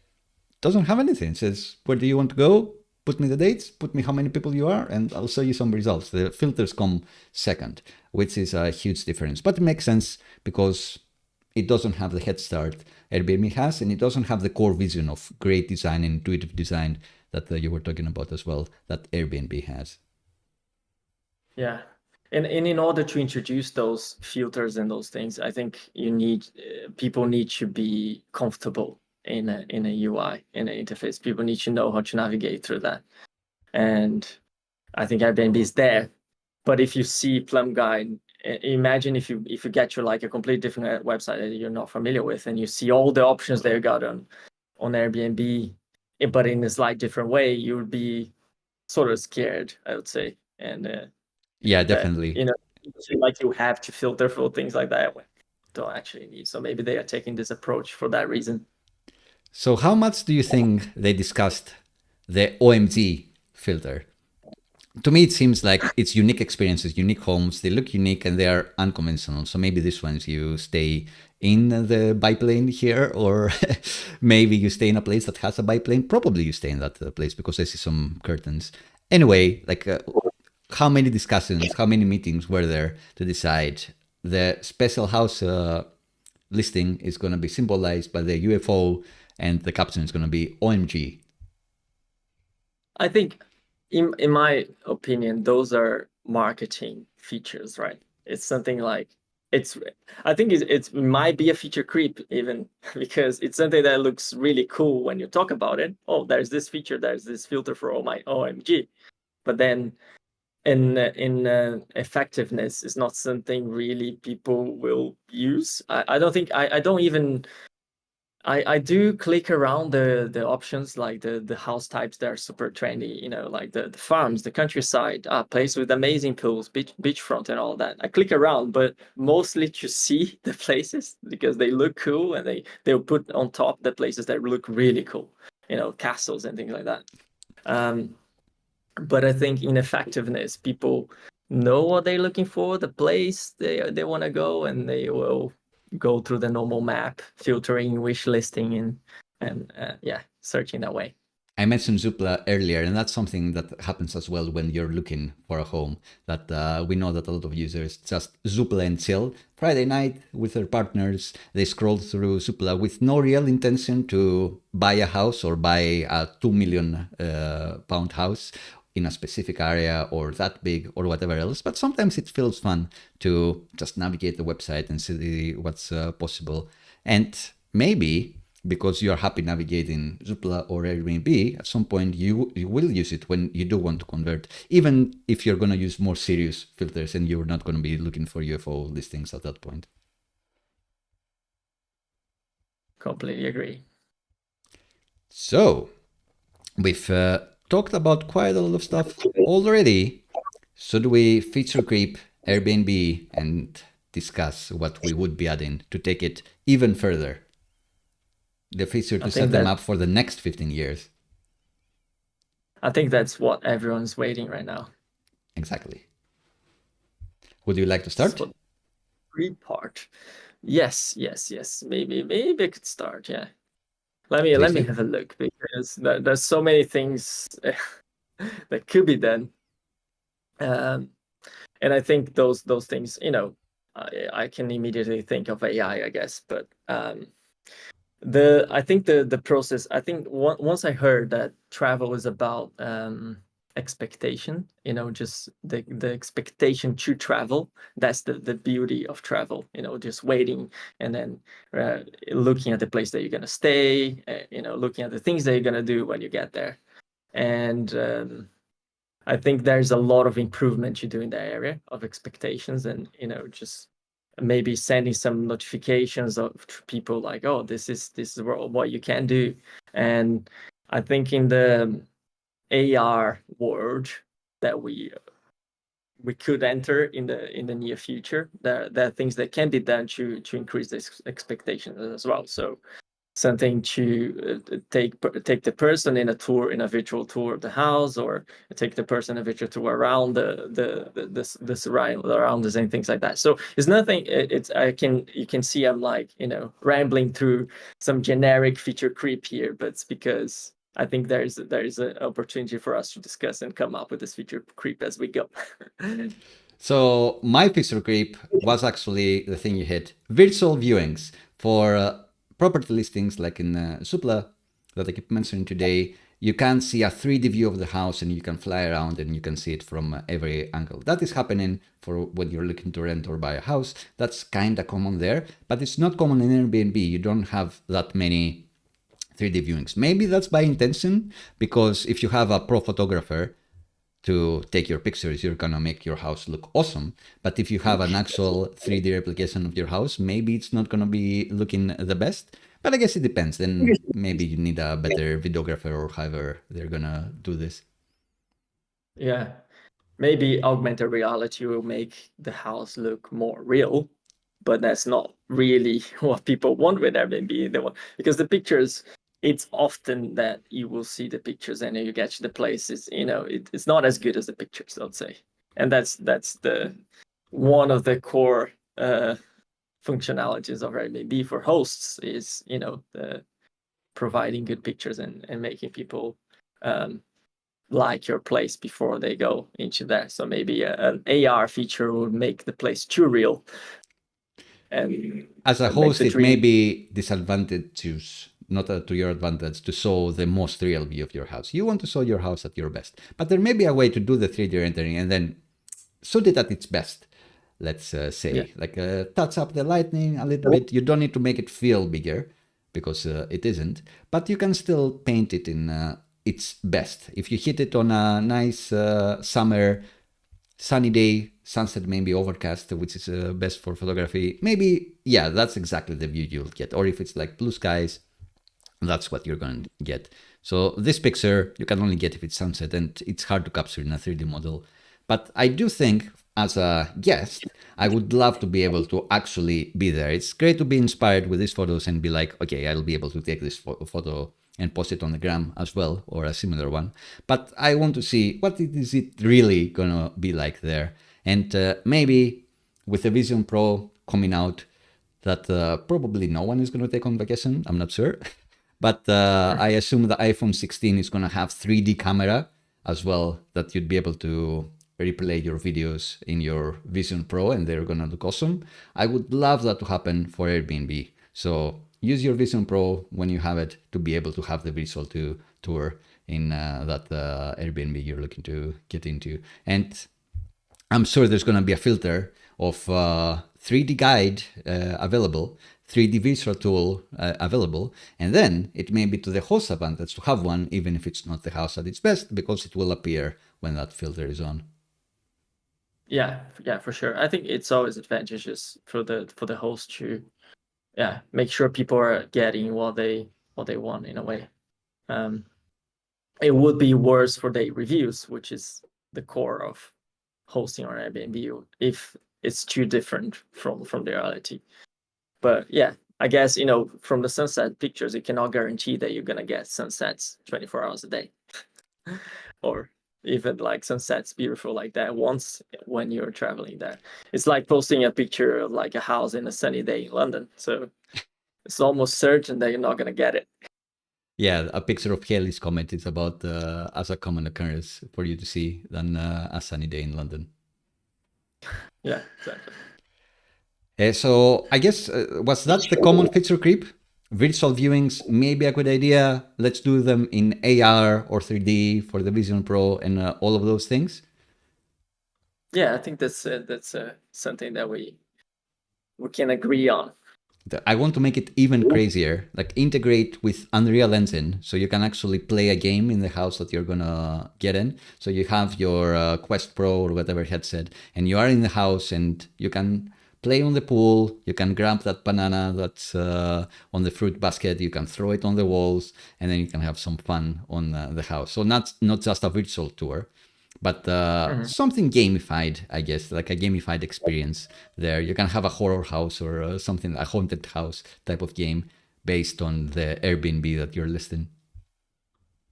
doesn't have anything. It says, where do you want to go? Put me the dates, put me how many people you are, and I'll show you some results. The filters come second, which is a huge difference. But it makes sense because it doesn't have the head start Airbnb has, and it doesn't have the core vision of great design and intuitive design that you were talking about as well, that Airbnb has. Yeah. And in order to introduce those filters and those things, I think people need to be comfortable in a UI, in an interface. People need to know how to navigate through that. And I think Airbnb is there. But if you see Plum Guide, imagine if you get to like a completely different website that you're not familiar with, and you see all the options they got on Airbnb, but in a slight different way, you would be sort of scared, I would say. And yeah, definitely. feel like you have to filter for things like that when you don't actually need. So maybe they are taking this approach for that reason. So how much do you think they discussed the OMG filter? To me, it seems like it's unique experiences, unique homes. They look unique and they are unconventional. So maybe this one's you stay in the biplane here, or maybe you stay in a place that has a biplane. Probably you stay in that place because I see some curtains. Anyway, like how many discussions, how many meetings were there to decide the special house listing is going to be symbolized by the UFO and the caption is going to be OMG? I think, in my opinion, those are marketing features, right? It's something like I think it might be a feature creep even, because it's something that looks really cool when you talk about it. Oh, there's this feature, there's this filter for OMG, but then in effectiveness is not something really people will use. I don't think I don't even I do click around the options, like the house types that are super trendy, like the farms, the countryside, place with amazing pools, beachfront and all that. I click around, but mostly to see the places because they look cool, and they'll put on top the places that look really cool, castles and things like that. But I think in effectiveness, people know what they're looking for, the place they want to go, and they will go through the normal map, filtering, wish listing, and searching that way. I mentioned Zoopla earlier, and that's something that happens as well when you're looking for a home. That we know that a lot of users just Zoopla and chill. Friday night with their partners, they scroll through Zoopla with no real intention to buy a house or buy a £2 million pound house in a specific area or that big or whatever else. But sometimes it feels fun to just navigate the website and see what's possible. And maybe because you're happy navigating Zoopla or Airbnb, at some point you will use it when you do want to convert, even if you're going to use more serious filters and you're not going to be looking for UFO listings at that point. Completely agree. So we've talked about quite a lot of stuff already. Should we feature creep Airbnb and discuss what we would be adding to take it even further? The feature to set them up for the next 15 years. I think that's what everyone's waiting right now. Exactly. Would you like to start? So, creep part. Yes. Maybe I could start. Yeah. Let me have a look, because there's so many things that could be done. And I think those things, I can immediately think of AI, I guess, but I think the process, I think once I heard that travel is about expectation, just the expectation to travel, that's the beauty of travel, just waiting and then looking at the place that you're going to stay, looking at the things that you're going to do when you get there. And I think there's a lot of improvement you do in that area of expectations, and just maybe sending some notifications to people like, oh, this is what you can do. And I think in the AR world that we could enter in the near future, there are things that can be done to increase this expectations as well. So something to take the person in a virtual tour of the house, or take the person a virtual tour around the surroundings and things like that. So it's nothing. You can see I'm like rambling through some generic feature creep here, but it's because I think there's an opportunity for us to discuss and come up with this feature creep as we go. So my feature creep was actually the thing you hit: virtual viewings for property listings like in Zoopla that I keep mentioning today. You can see a 3D view of the house and you can fly around and you can see it from every angle. That is happening for when you're looking to rent or buy a house. That's kind of common there, but it's not common in Airbnb. You don't have that many 3D viewings. Maybe that's by intention, because if you have a pro photographer to take your pictures, you're gonna make your house look awesome. But if you have an actual 3D replication of your house, maybe it's not gonna be looking the best. But I guess it depends. Then maybe you need a better videographer or however they're gonna do this. Yeah, maybe augmented reality will make the house look more real, but that's not really what people want with Airbnb. They want, because the pictures, it's often that you will see the pictures and you get to the places, it's not as good as the pictures, let's say. And that's the one of the core functionalities of Airbnb for hosts is, the providing good pictures and making people like your place before they go into there. So maybe an AR feature would make the place too real. And as a host, it may be disadvantageous, not to your advantage, to show the most real view of your house. You want to show your house at your best, but there may be a way to do the 3D rendering and then shoot it at its best. Let's say, like touch up the lighting a little bit. You don't need to make it feel bigger, because it isn't, but you can still paint it in its best. If you hit it on a nice summer sunny day, sunset, maybe overcast, which is best for photography, maybe, yeah, that's exactly the view you'll get. Or if it's like blue skies, that's what you're going to get. So this picture you can only get if it's sunset, and it's hard to capture in a 3D model. But I do think, as a guest, I would love to be able to actually be there. It's great to be inspired with these photos and be like, okay, I'll be able to take this photo and post it on the gram as well, or a similar one. But I want to see what is it really gonna be like there. And maybe with the Vision Pro coming out, that probably no one is gonna take on vacation, I'm not sure. But I assume the iPhone 16 is going to have 3D camera as well, that you'd be able to replay your videos in your Vision Pro, and they're going to look awesome. I would love that to happen for Airbnb. So use your Vision Pro when you have it to be able to have the visual tour in that Airbnb you're looking to get into. And I'm sure there's going to be a filter of 3D guide available, 3D visual tool available, and then it may be to the host's advantage to have one, even if it's not the house at its best, because it will appear when that filter is on. Yeah, for sure. I think it's always advantageous for the host to, make sure people are getting what they want in a way. It would be worse for the reviews, which is the core of hosting on Airbnb, if it's too different from the reality. But yeah, I guess, from the sunset pictures, you cannot guarantee that you're gonna get sunsets 24 hours a day, or even like sunsets beautiful like that once when you're traveling there. It's like posting a picture of like a house in a sunny day in London. So it's almost certain that you're not gonna get it. Yeah, a picture of Halley's Comet is about as a common occurrence for you to see than a sunny day in London. Yeah, exactly. So I guess, was that the common feature creep? Virtual viewings may be a good idea. Let's do them in AR or 3D for the Vision Pro and all of those things. Yeah, I think that's something that we can agree on. I want to make it even crazier, like integrate with Unreal Engine, so you can actually play a game in the house that you're gonna get in. So you have your Quest Pro or whatever headset, and you are in the house, and you can play on the pool. You can grab that banana that's on the fruit basket. You can throw it on the walls, and then you can have some fun on the house. So not just a virtual tour, but something gamified, I guess, like a gamified experience there. You can have a horror house or something, a haunted house type of game based on the Airbnb that you're listing.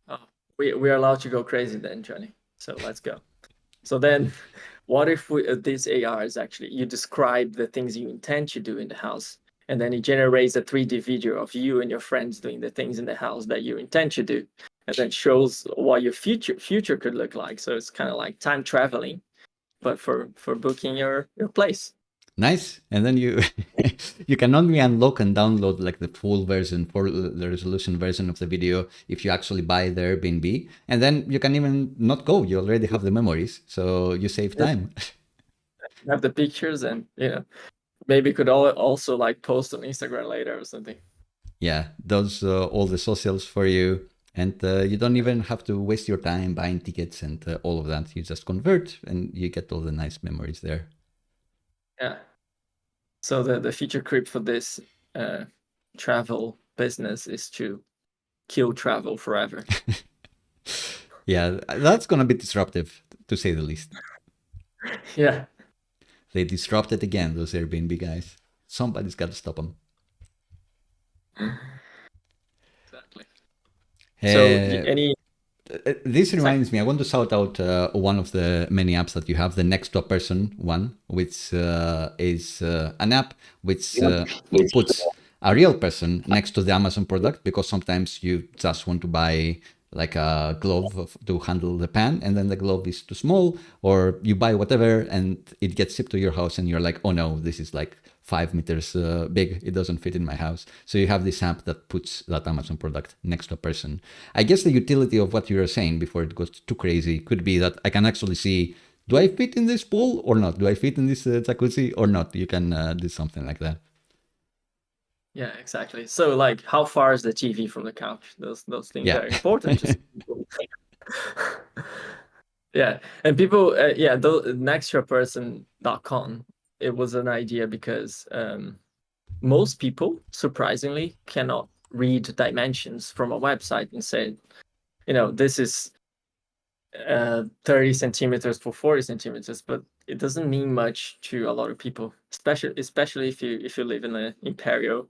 Oh, we're allowed to go crazy then, Johnny. So let's go. So then, what if this AR is actually, you describe the things you intend to do in the house, and then it generates a 3D video of you and your friends doing the things in the house that you intend to do, and then shows what your future could look like. So it's kind of like time traveling, but for booking your place. Nice. And then you you can only unlock and download like the full version, for the resolution version of the video, if you actually buy the Airbnb. And then you can even not go. You already have the memories, so you save time. Have the pictures, and maybe could also like post on Instagram later or something. Yeah, does all the socials for you. And you don't even have to waste your time buying tickets and all of that. You just convert and you get all the nice memories there. Yeah. So the feature creep for this travel business is to kill travel forever. Yeah, that's going to be disruptive, to say the least. Yeah. They disrupted again, those Airbnb guys. Somebody's got to stop them. Exactly. So this reminds me, I want to shout out one of the many apps that you have, the Next to a Person one, which is an app which puts a real person next to the Amazon product, because sometimes you just want to buy like a glove to handle the pan, and then the glove is too small, or you buy whatever and it gets shipped to your house and you're like, oh no, this is like 5 meters big, it doesn't fit in my house. So you have this app that puts that Amazon product next to a person. I guess the utility of what you were saying before it goes too crazy could be that I can actually see, do I fit in this pool or not? Do I fit in this jacuzzi or not? You can do something like that. Yeah, exactly. So like, how far is the TV from the couch? Those things are important. Yeah, and people, nextraperson.com, it was an idea because most people, surprisingly, cannot read dimensions from a website and say, this is 30 centimeters for 40 centimeters, but it doesn't mean much to a lot of people, especially if you live in an imperial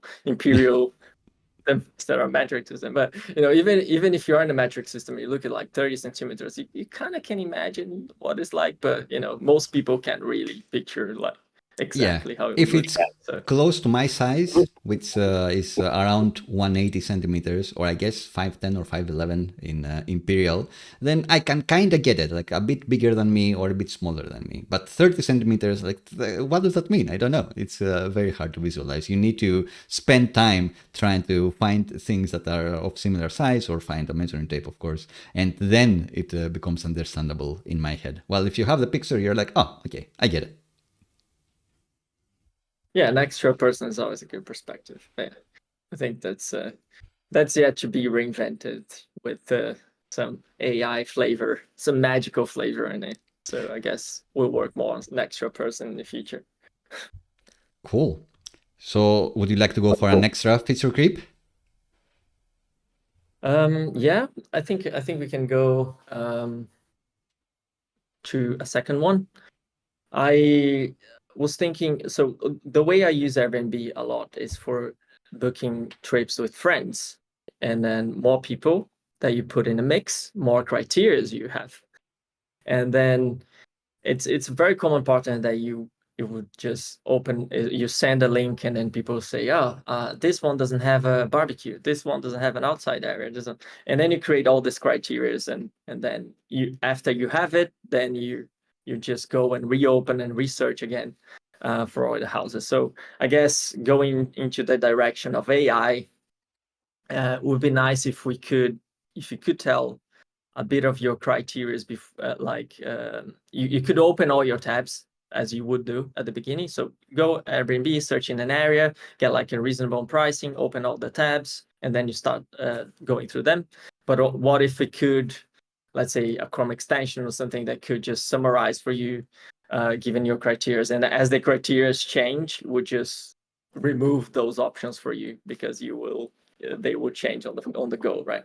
instead of metric system. But even if you are in a metric system, you look at like 30 centimeters, you kind of can imagine what it's like, but most people can't really picture like exactly how it if would it's look. So close to my size, which is around 180 centimeters, or I guess 5'10 or 5'11 in imperial, then I can kind of get it, like a bit bigger than me or a bit smaller than me. But 30 centimeters, like, what does that mean? I don't know. It's very hard to visualize. You need to spend time trying to find things that are of similar size or find a measuring tape, of course, and then it becomes understandable in my head. Well, if you have the picture, you're like, oh, okay, I get it. yeah, an extra person is always a good perspective. Yeah, I think that's yet to be reinvented with some AI flavor, some magical flavor in it. So I guess we'll work more on an extra person in the future. Cool. So would you like to go for an extra feature creep? Yeah, I think we can go to a second one. I was thinking, so the way I use Airbnb a lot is for booking trips with friends, and then more people that you put in a mix, more criteria you have. And then it's a very common pattern that you would just open, you send a link, and then people say, oh, this one doesn't have a barbecue, this one doesn't have an outside area, doesn't, and then you create all these criterias, and then you, after you have it, then you just go and reopen and research again for all the houses. So I guess going into the direction of AI would be nice if you could tell a bit of your criteria is you could open all your tabs as you would do at the beginning. So go Airbnb, search in an area, get like a reasonable pricing, open all the tabs, and then you start going through them. But what if we could, let's say, a Chrome extension or something that could just summarize for you, given your criteria, and as the criteria change, would just remove those options for you because they will change on the go, right?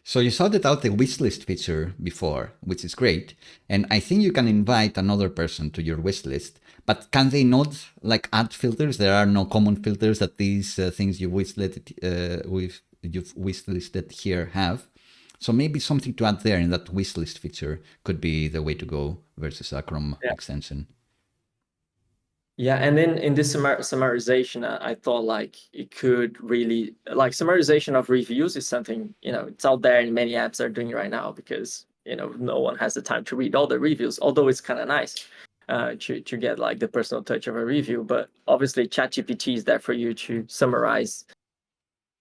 So you sorted out the wishlist feature before, which is great, and I think you can invite another person to your wishlist. But can they not like add filters? There are no common filters that these things you've wishlisted here have. So maybe something to add there in that wishlist feature could be the way to go versus a Chrome extension. Yeah, and then in this summarization, I thought like it could really, like, summarization of reviews is something, it's out there and many apps are doing right now because no one has the time to read all the reviews. Although it's kind of nice to get like the personal touch of a review, but obviously ChatGPT is there for you to summarize,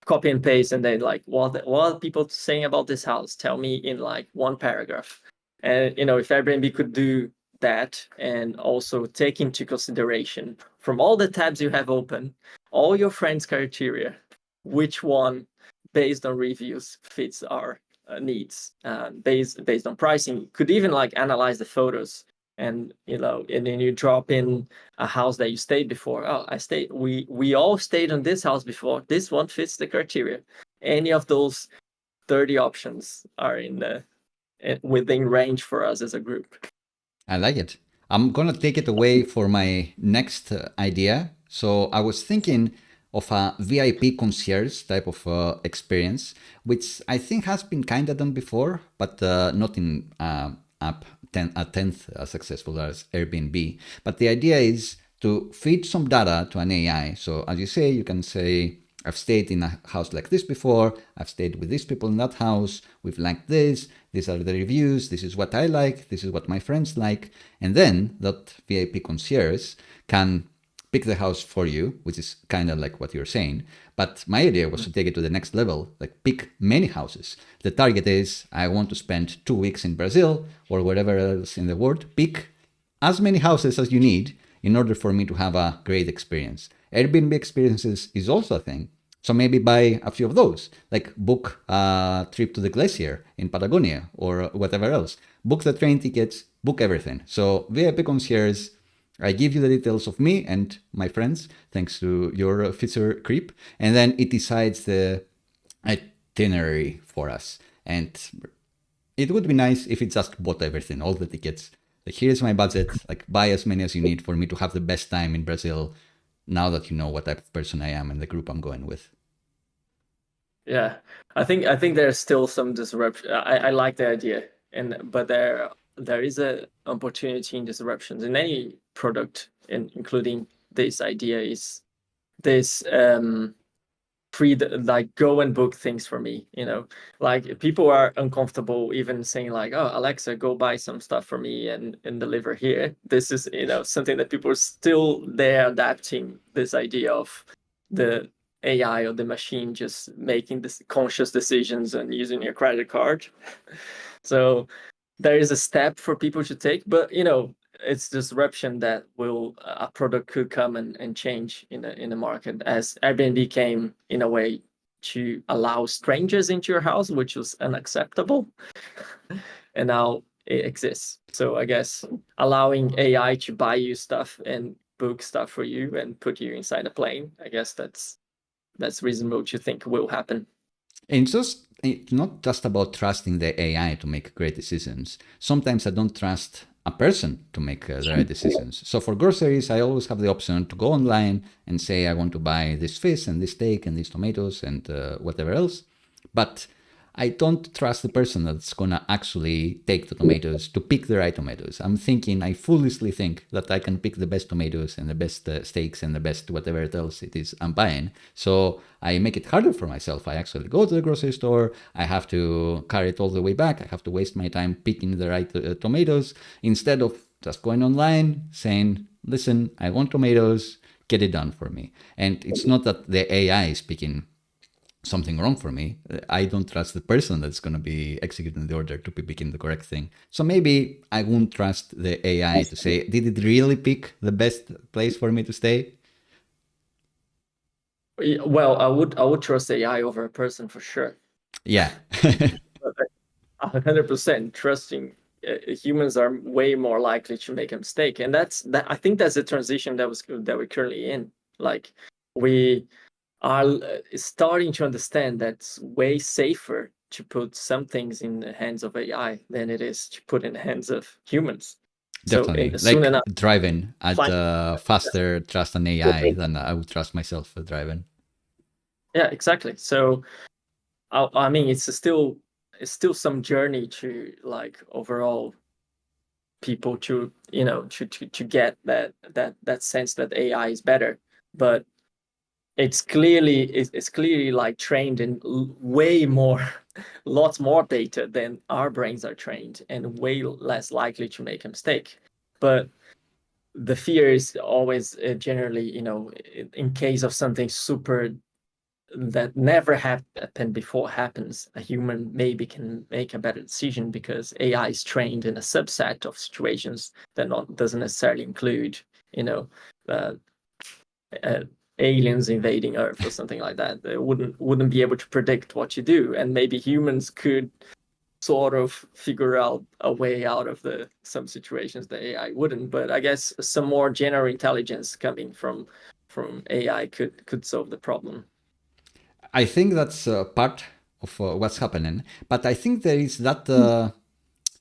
copy and paste, and then like what are people saying about this house? Tell me in like one paragraph. And if Airbnb could do that and also take into consideration from all the tabs you have open, all your friends' criteria, which one based on reviews fits our needs, based on pricing, could even like analyze the photos, and and then you drop in a house that you stayed before. Oh, we all stayed on this house before, this one fits the criteria. Any of those 30 options are within range for us as a group. I like it. I'm gonna take it away for my next idea. So I was thinking of a VIP concierge type of experience, which I think has been kind of done before, but not in a tenth as successful as Airbnb. But the idea is to feed some data to an AI. So as you say, you can say, I've stayed in a house like this before. I've stayed with these people in that house. We've liked this. These are the reviews. This is what I like. This is what my friends like. And then that VIP concierge can pick the house for you, which is kind of like what you're saying. But my idea was to take it to the next level, like pick many houses. The target is I want to spend 2 weeks in Brazil or wherever else in the world. Pick as many houses as you need in order for me to have a great experience. Airbnb experiences is also a thing. So maybe buy a few of those, like book a trip to the glacier in Patagonia or whatever else. Book the train tickets, book everything. So VIP concierge, I give you the details of me and my friends, thanks to your feature creep, and then it decides the itinerary for us. And it would be nice if it just bought everything, all the tickets. Like, here's my budget, like buy as many as you need for me to have the best time in Brazil, now that you know what type of person I am and the group I'm going with. Yeah, I think there's still some disruption. I like the idea, but there is a opportunity in disruptions in product, and including this idea, is this like go and book things for me. Like people are uncomfortable even saying like, oh, Alexa, go buy some stuff for me and deliver here. This is something that people are still there adapting, this idea of the AI or the machine just making this conscious decisions and using your credit card. So there is a step for people to take, but it's disruption that will a product could come and change in the market, as Airbnb came in a way to allow strangers into your house, which was unacceptable, and now it exists. So I guess allowing AI to buy you stuff and book stuff for you and put you inside a plane, I guess that's reasonable to think will happen. And it's not just about trusting the AI to make great decisions. Sometimes I don't trust a person to make the right decisions. So for groceries, I always have the option to go online and say I want to buy this fish and this steak and these tomatoes and whatever else. But I don't trust the person that's gonna actually take the tomatoes to pick the right tomatoes. I foolishly think that I can pick the best tomatoes and the best steaks and the best whatever else it is I'm buying. So I make it harder for myself. I actually go to the grocery store. I have to carry it all the way back. I have to waste my time picking the right tomatoes instead of just going online saying, listen, I want tomatoes, get it done for me. And it's not that the AI is picking something wrong for me. I don't trust the person that's going to be executing the order to be picking the correct thing. So maybe I won't trust the AI to say, did it really pick the best place for me to stay? Well, I would trust AI over a person for sure. Yeah. 100% trusting humans are way more likely to make a mistake, and I think that's the transition that we're currently in. Like we are starting to understand that it's way safer to put some things in the hands of AI than it is to put in the hands of humans. Definitely. So soon Like enough, driving, I'd faster trust an AI than I would trust myself driving. yeah, exactly. So I mean, it's still some journey to like overall people to to get that sense that AI is better, but it's clearly like trained in way more lots more data than our brains are trained, and way less likely to make a mistake. But the fear is always generally, in case of something super that never happened before happens, a human maybe can make a better decision because AI is trained in a subset of situations that doesn't necessarily include, uh, uh, aliens invading Earth or something like that. They wouldn't be able to predict what you do, and maybe humans could sort of figure out a way out of some situations that AI wouldn't. But I guess some more general intelligence coming from AI could solve the problem. I think that's part of what's happening. But I think there is that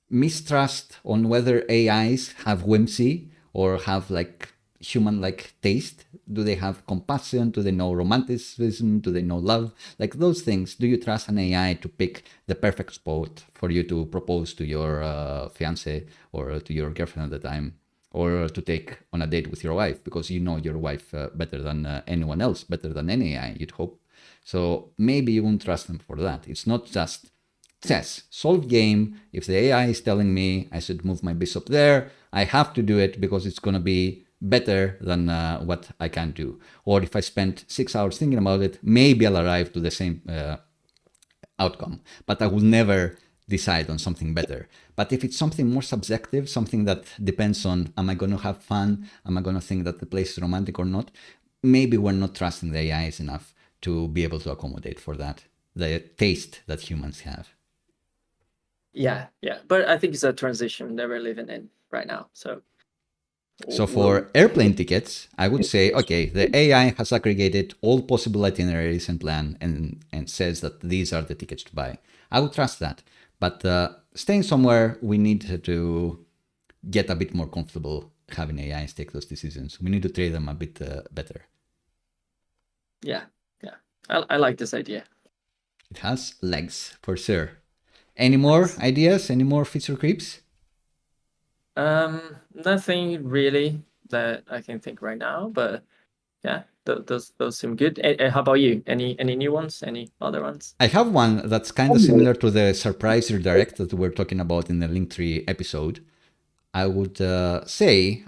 mistrust on whether AIs have whimsy or have like human-like taste. Do they have compassion? Do they know romanticism? Do they know love? Like those things. Do you trust an AI to pick the perfect spot for you to propose to your fiance or to your girlfriend at the time, or to take on a date with your wife, because you know your wife better than anyone else, better than any AI, you'd hope. So maybe you won't trust them for that. It's not just chess, solve game. If the AI is telling me I should move my bishop there, I have to do it because it's going to be better than what I can do. Or if I spend 6 hours thinking about it, maybe I'll arrive to the same outcome, but I will never decide on something better. But if it's something more subjective, something that depends on, am I going to have fun? Am I going to think that the place is romantic or not? Maybe we're not trusting the AIs enough to be able to accommodate for that, the taste that humans have. Yeah. But I think it's a transition that we're living in right now. So for airplane tickets, I would say, okay, the AI has aggregated all possible itineraries and plan and says that these are the tickets to buy. I would trust that. But staying somewhere, we need to get a bit more comfortable having AIs take those decisions. We need to trade them a bit better. Yeah. I like this idea. It has legs, for sure. Any more ideas? Any more feature creeps? Nothing really. that I can think right now, but yeah, those seem good. How about you? Any new ones? Any other ones? I have one that's kind of similar to the surprise redirect that we were talking about in the Linktree episode. I would say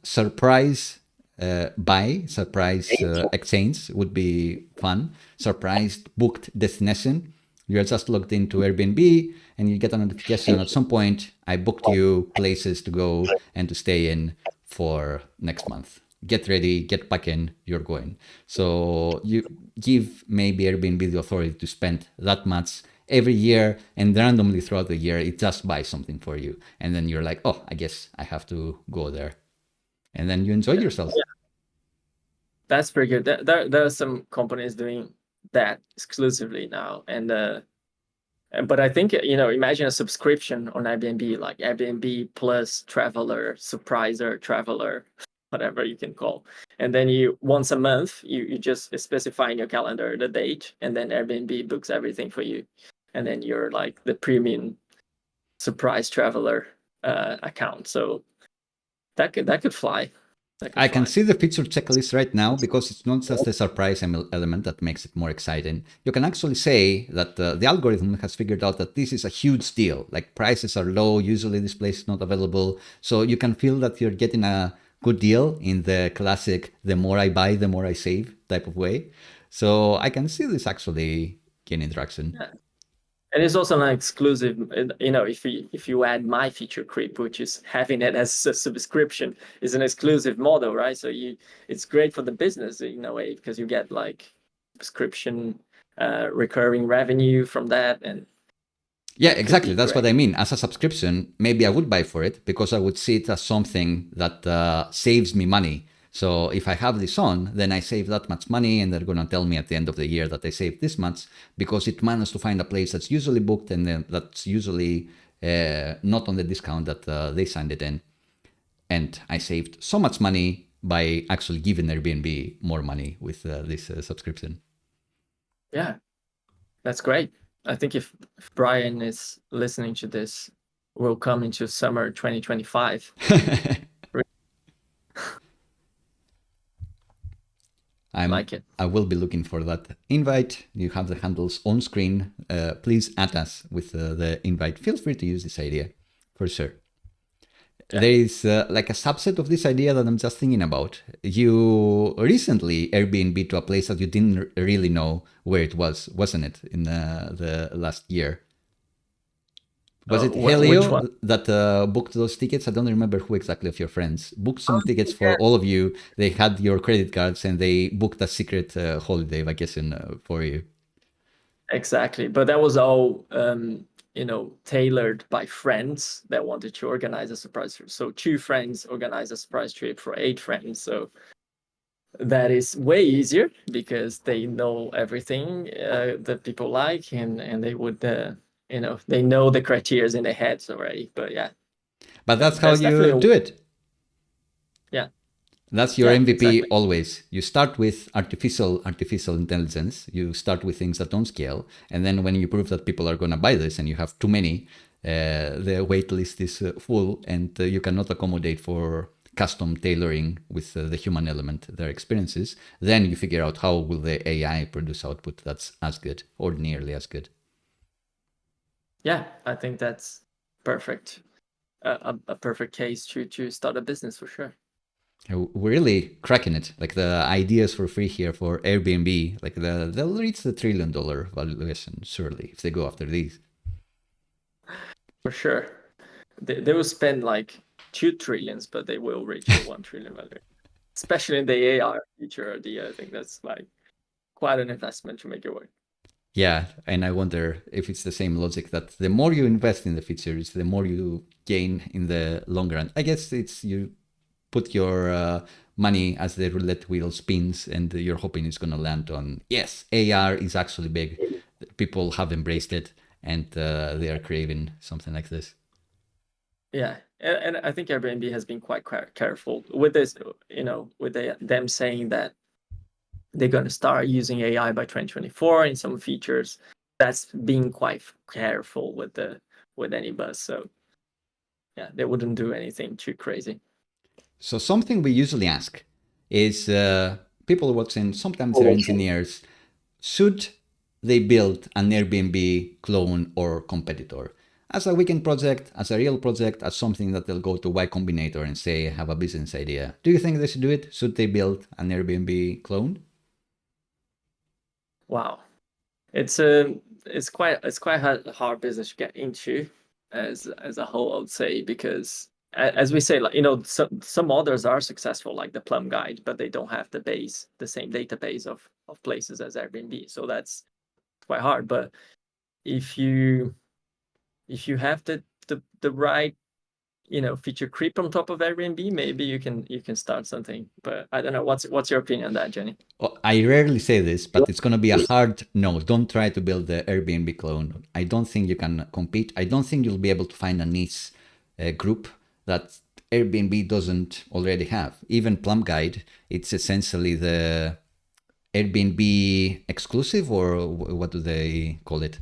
surprise surprise exchange would be fun. Surprise booked destination. You're just logged into Airbnb and you get a notification at some point. I booked you places to go and to stay in for next month. Get ready, get back in, you're going. So you give maybe Airbnb the authority to spend that much every year, and randomly throughout the year it just buys something for you, and then you're like, oh, I guess I have to go there, and then you enjoy yourself. Yeah, that's pretty good. There are some companies doing that exclusively now, and but I think, imagine a subscription on Airbnb, like Airbnb plus Traveler, Surpriser, Traveler, whatever you can call. And then you once a month you just specify in your calendar the date, and then Airbnb books everything for you, and then you're like the premium surprise traveler account. So that could fly. I can see the feature checklist right now because it's not just a surprise element that makes it more exciting. You can actually say that the algorithm has figured out that this is a huge deal. Like prices are low, usually this place is not available. So you can feel that you're getting a good deal in the classic, the more I buy, the more I save type of way. So I can see this actually gaining traction. Yeah. And it's also an exclusive, if you add my feature creep, which is having it as a subscription, is an exclusive model, right? So it's great for the business in a way, because you get like subscription, recurring revenue from that. And yeah, exactly. That's what I mean. As a subscription, maybe I would buy for it because I would see it as something that saves me money. So if I have this on, then I save that much money, and they're going to tell me at the end of the year that I saved this much because it managed to find a place that's usually booked and then that's usually not on the discount that they signed it in. And I saved so much money by actually giving Airbnb more money with this subscription. Yeah, that's great. I think if Brian is listening to this, we'll come into summer 2025. Like it. I will be looking for that invite. You have the handles on screen. Please add us with the invite. Feel free to use this idea for sure. Yeah. There is like a subset of this idea that I'm just thinking about. You recently Airbnb to a place that you didn't really know where it was, wasn't it, in the last year? Was it Helio that booked those tickets? I don't remember who exactly of your friends booked some tickets for all of you. They had your credit cards and they booked a secret holiday vacation for you. Exactly, but that was all tailored by friends that wanted to organize a surprise trip. So 2 friends organized a surprise trip for 8 friends. So that is way easier because they know everything that people like, and they would they know the criteria in their heads already. But yeah, but that's how you do it. Yeah, that's your MVP. Exactly. Always you start with artificial intelligence. You start with things that don't scale, and then when you prove that people are going to buy this and you have too many, the wait list is full and you cannot accommodate for custom tailoring with the human element, their experiences, then you figure out how will the AI produce output that's as good or nearly as good. Yeah, I think that's perfect. A perfect case to start a business for sure. We're really cracking it. Like the ideas for free here for Airbnb, like they'll reach the $1 trillion valuation surely if they go after these. For sure, they will spend like 2 trillions, but they will reach the 1 trillion value. Especially in the AR feature idea, I think that's like quite an investment to make it work. Yeah, and I wonder if it's the same logic that the more you invest in the features, the more you gain in the long run. I guess it's you put your money as the roulette wheel spins and you're hoping it's going to land on, yes, AR is actually big. People have embraced it and they are craving something like this. Yeah, and I think Airbnb has been quite careful with this, with them saying that they're going to start using AI by 2024 in some features. That's being quite careful with any buzz. So yeah, they wouldn't do anything too crazy. So something we usually ask is people watching, sometimes they're engineers, should they build an Airbnb clone or competitor? As a weekend project, as a real project, as something that they'll go to Y Combinator and say, have a business idea. Do you think they should do it? Should they build an Airbnb clone? Wow, it's quite hard business to get into as a whole, I would say, because as we say, like, you know, some others are successful, like the Plum guide, but they don't have the same database of places as Airbnb, so that's quite hard. But if you have the right, you know, feature creep on top of Airbnb, maybe you can start something. But I don't know. What's your opinion on that, Jenny? Oh, I rarely say this, but it's going to be a hard no. Don't try to build the Airbnb clone. I don't think you can compete. I don't think you'll be able to find a niche group that Airbnb doesn't already have. Even Plum Guide, it's essentially the Airbnb exclusive, or what do they call it?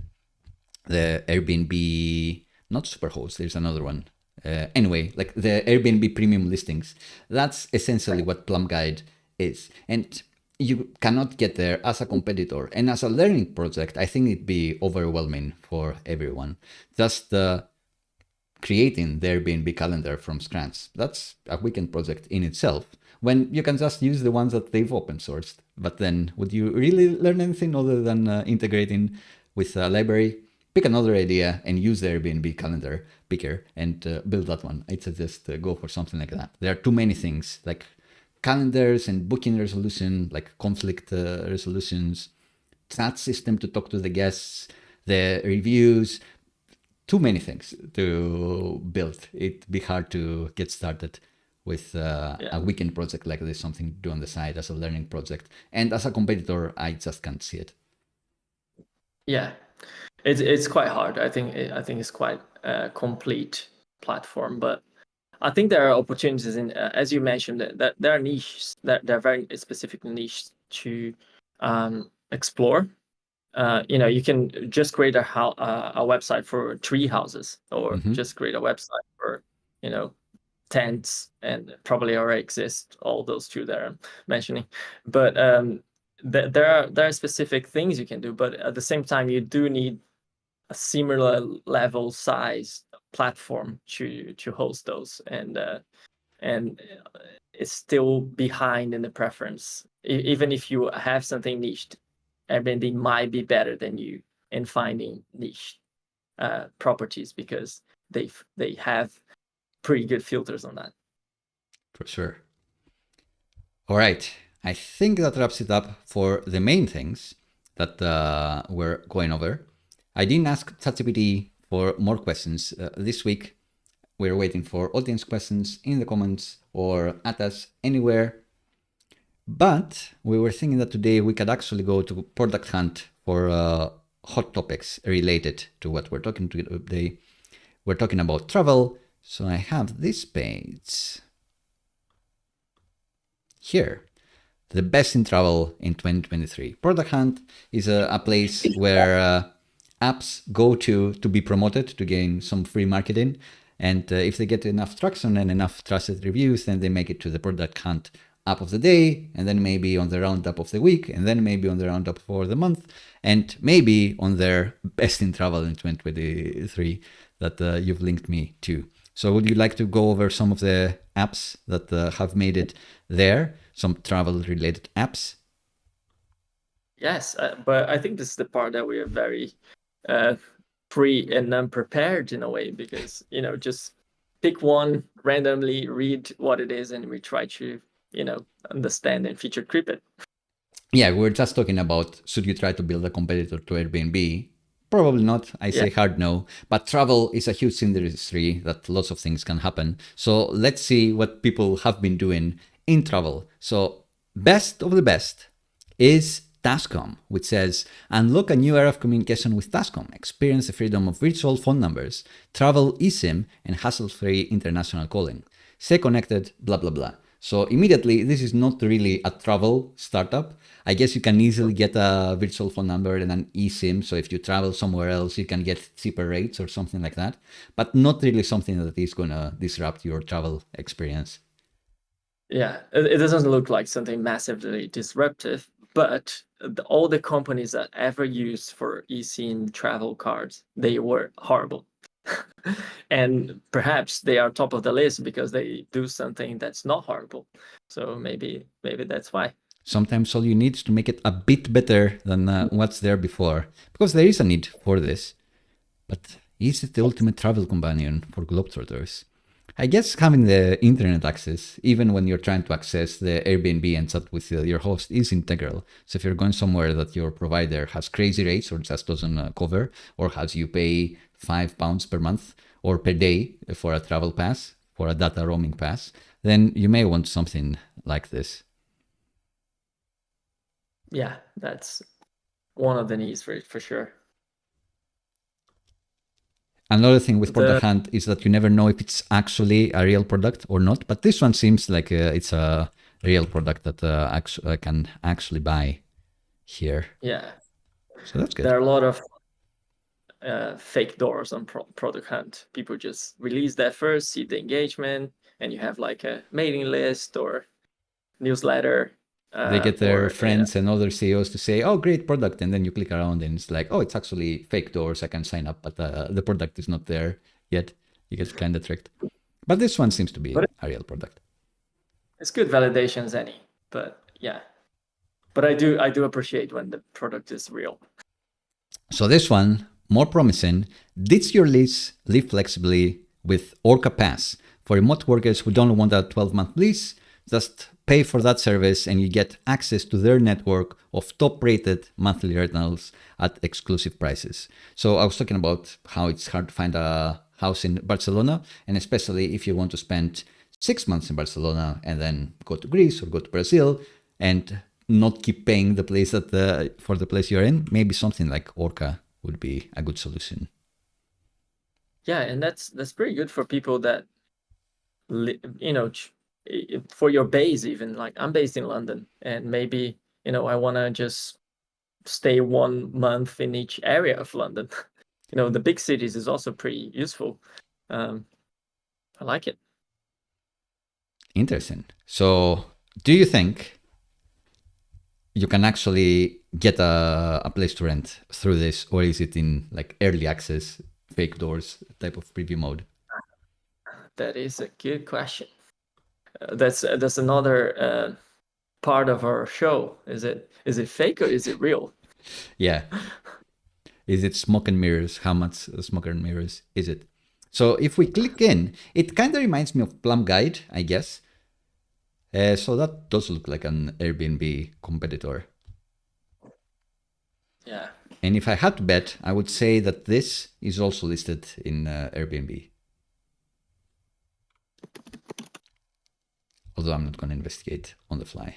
The Airbnb, not Superhost, there's another one. Anyway, like the Airbnb premium listings. That's essentially what Plum Guide is. And you cannot get there as a competitor. And as a learning project, I think it'd be overwhelming for everyone. Just creating the Airbnb calendar from scratch. That's a weekend project in itself, when you can just use the ones that they've open sourced. But then would you really learn anything other than integrating with a library? Pick another idea and use the Airbnb calendar picker and build that one. I'd suggest go for something like that. There are too many things, like calendars and booking resolution, like conflict resolutions, chat system to talk to the guests, the reviews, too many things to build. It'd be hard to get started with a weekend project like this, something to do on the side as a learning project. And as a competitor, I just can't see it. Yeah, it's quite hard. I think it's quite a complete platform, but I think there are opportunities in, as you mentioned, that there are niches that they're very specific niche to explore. You know, you can just create a website for tree houses, or just create a website for, you know, tents, and probably already exist all those two that I'm mentioning. But there are specific things you can do, but at the same time, you do need a similar level size platform to host those, and it's still behind in the preference. Even if you have something niched, Airbnb might be better than you in finding niche properties, because they have pretty good filters on that. For sure. All right. I think that wraps it up for the main things that we're going over. I didn't ask ChatGPT for more questions this week. We're waiting for audience questions in the comments or at us anywhere. But we were thinking that today we could actually go to ProductHunt for hot topics related to what we're talking to today. We're talking about travel. So I have this page here. The best in travel in 2023. ProductHunt is a place where apps go to be promoted, to gain some free marketing. And if they get enough traction and enough trusted reviews, then they make it to the ProductHunt app of the day, and then maybe on the roundup of the week, and then maybe on the roundup for the month, and maybe on their best in travel in 2023 that you've linked me to. So would you like to go over some of the apps that have made it there, some travel related apps? Yes, but I think this is the part that we are very free and unprepared in a way, because, you know, just pick one randomly, read what it is, and we try to, you know, understand and feature creep it. Yeah, we're just talking about, should you try to build a competitor to Airbnb? Probably not. I say hard no. But travel is a huge industry that lots of things can happen. So let's see what people have been doing in travel. So best of the best is Tascom, which says, unlock a new era of communication with Tascom. Experience the freedom of virtual phone numbers, travel eSIM, and hassle-free international calling. Stay connected, blah, blah, blah. So immediately, this is not really a travel startup. I guess you can easily get a virtual phone number and an eSIM. So if you travel somewhere else, you can get cheaper rates or something like that. But not really something that is going to disrupt your travel experience. Yeah, it doesn't look like something massively disruptive, but all the companies that ever used for eSIM travel cards, they were horrible. And perhaps they are top of the list because they do something that's not horrible. So maybe that's why. Sometimes all you need is to make it a bit better than what's there before, because there is a need for this. But is it the ultimate travel companion for Globetrotters? I guess having the internet access, even when you're trying to access the Airbnb and chat with your host, is integral. So if you're going somewhere that your provider has crazy rates or just doesn't cover, or has you pay £5 per month or per day for a travel pass, for a data roaming pass, then you may want something like this. Yeah, that's one of the needs for sure. Another thing with ProductHunt is that you never know if it's actually a real product or not. But this one seems like it's a real product that I can actually buy here. Yeah. So that's good. There are a lot of fake doors on ProductHunt. People just release that first, see the engagement, and you have like a mailing list or newsletter. They get their friends and other CEOs to say, "Oh, great product," and then you click around and it's like, "Oh, it's actually fake doors. I can sign up, but the product is not there yet." You get kind of tricked. But this one seems to be a real product. It's good validations, any, but yeah. But I do appreciate when the product is real. So this one, more promising, ditch your lease, live flexibly with Orca Pass. For remote workers who don't want a 12-month lease, just pay for that service and you get access to their network of top-rated monthly rentals at exclusive prices. So I was talking about how it's hard to find a house in Barcelona, and especially if you want to spend 6 months in Barcelona and then go to Greece or go to Brazil and not keep paying the place that for the place you're in, maybe something like Orca would be a good solution. Yeah, and that's pretty good for people that for your base. Even like I'm based in London, and maybe I want to just stay 1 month in each area of London. The big cities is also pretty useful. I like it. Interesting. So do you think you can actually get a place to rent through this, or is it in like early access, fake doors type of preview mode? That is a good question. That's another part of our show. Is it fake or is it real? Yeah. Is it smoke and mirrors? How much smoke and mirrors is it? So if we click in, it kind of reminds me of Plum Guide, I guess. So that does look like an Airbnb competitor. Yeah. And if I had to bet, I would say that this is also listed in Airbnb. Although I'm not going to investigate on the fly.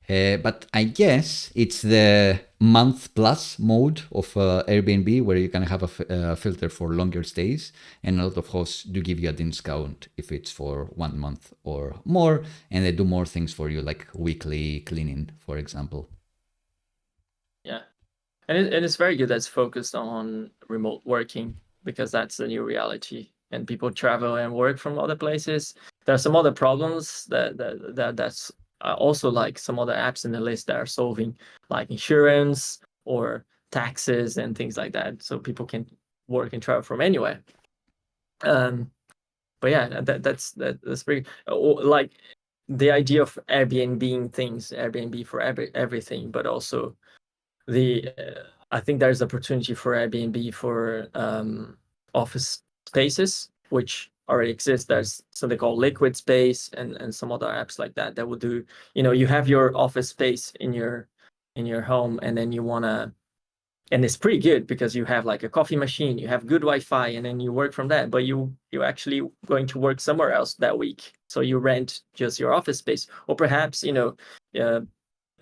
But I guess it's the month plus mode of Airbnb, where you can have a filter for longer stays. And a lot of hosts do give you a discount if it's for 1 month or more. And they do more things for you, like weekly cleaning, for example. Yeah. And it's very good that's focused on remote working, because that's the new reality. And people travel and work from other places. There are some other problems that's also like some other apps in the list that are solving, like insurance or taxes and things like that. So people can work and travel from anywhere. But yeah, that's pretty like the idea of Airbnb things, Airbnb for everything, but also I think there's opportunity for Airbnb for office spaces, which already exist. There's something called Liquid Space and some other apps like that will do. You have your office space in your home, and then you wanna, and it's pretty good because you have like a coffee machine, you have good Wi-Fi, and then you work from that. But you actually going to work somewhere else that week, so you rent just your office space, or perhaps you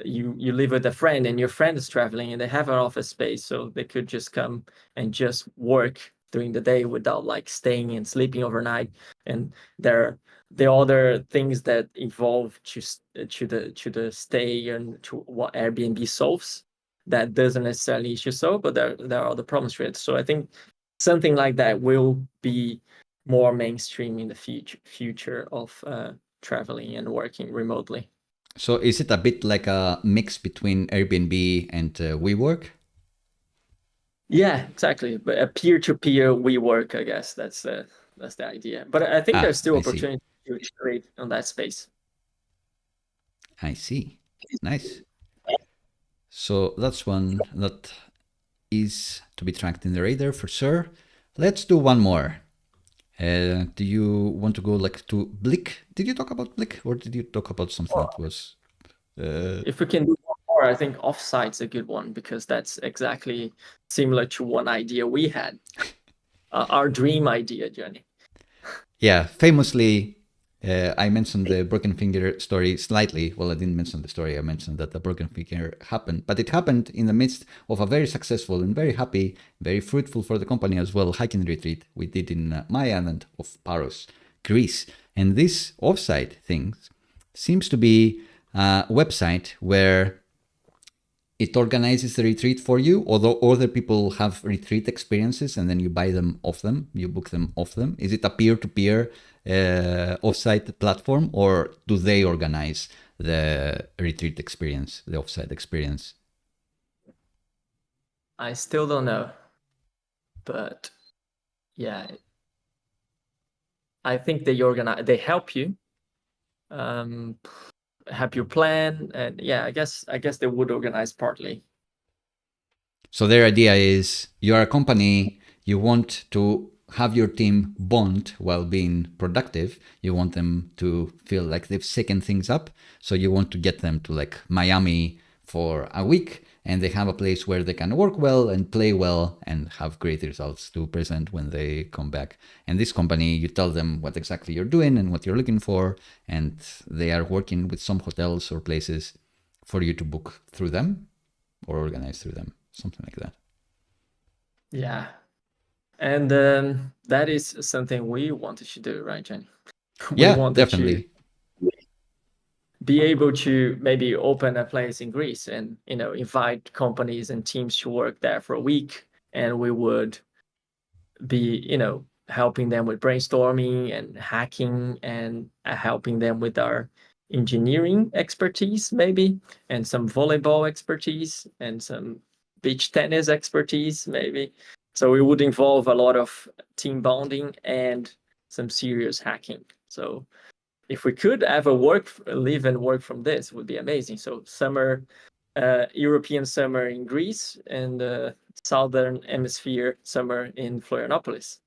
live with a friend and your friend is traveling and they have an office space, so they could just come and just work during the day without like staying and sleeping overnight. And there are other things that evolve to the stay and to what Airbnb solves that doesn't necessarily issue so, but there are other problems with it. So I think something like that will be more mainstream in the future of traveling and working remotely. So is it a bit like a mix between Airbnb and WeWork? Yeah, exactly. But a peer-to-peer WeWork, I guess that's the idea. But I think there's still I see. opportunity to iterate on that space. I see. Nice. So that's one that is to be tracked in the radar for sure. Let's do one more. Do you want to go like to Blick? Did you talk about Blick, or did you talk about something that was? If we can do one more, I think offsite's a good one because that's exactly similar to one idea we had, our dream idea, Jenny. Yeah, famously, I mentioned the broken finger story slightly. Well, I didn't mention the story. I mentioned that the broken finger happened, but it happened in the midst of a very successful and very happy, very fruitful for the company as well hiking retreat we did in my island of Paros, Greece. And this offsite thing seems to be a website where it organizes the retreat for you, although other people have retreat experiences and then you buy them off them, you book them off them. Is it a peer-to-peer offsite platform, or do they organize the retreat experience, the offsite experience? I still don't know, but yeah, I think they help you, help you plan, and yeah, I guess they would organize partly. So their idea is you're a company, you want to have your team bond while being productive. You want them to feel like they've shaken things up. So you want to get them to like Miami for a week, and they have a place where they can work well and play well and have great results to present when they come back. And this company, you tell them what exactly you're doing and what you're looking for, and they are working with some hotels or places for you to book through them or organize through them, something like that. Yeah, and that is something we wanted to do, right, Jenny? We Yeah, wanted to definitely. be able to maybe open a place in Greece and invite companies and teams to work there for a week, and we would be helping them with brainstorming and hacking and helping them with our engineering expertise maybe, and some volleyball expertise and some beach tennis expertise maybe. So it would involve a lot of team bonding and some serious hacking. So if we could ever live and work from this, would be amazing. So summer, European summer in Greece, and Southern Hemisphere summer in Florianopolis.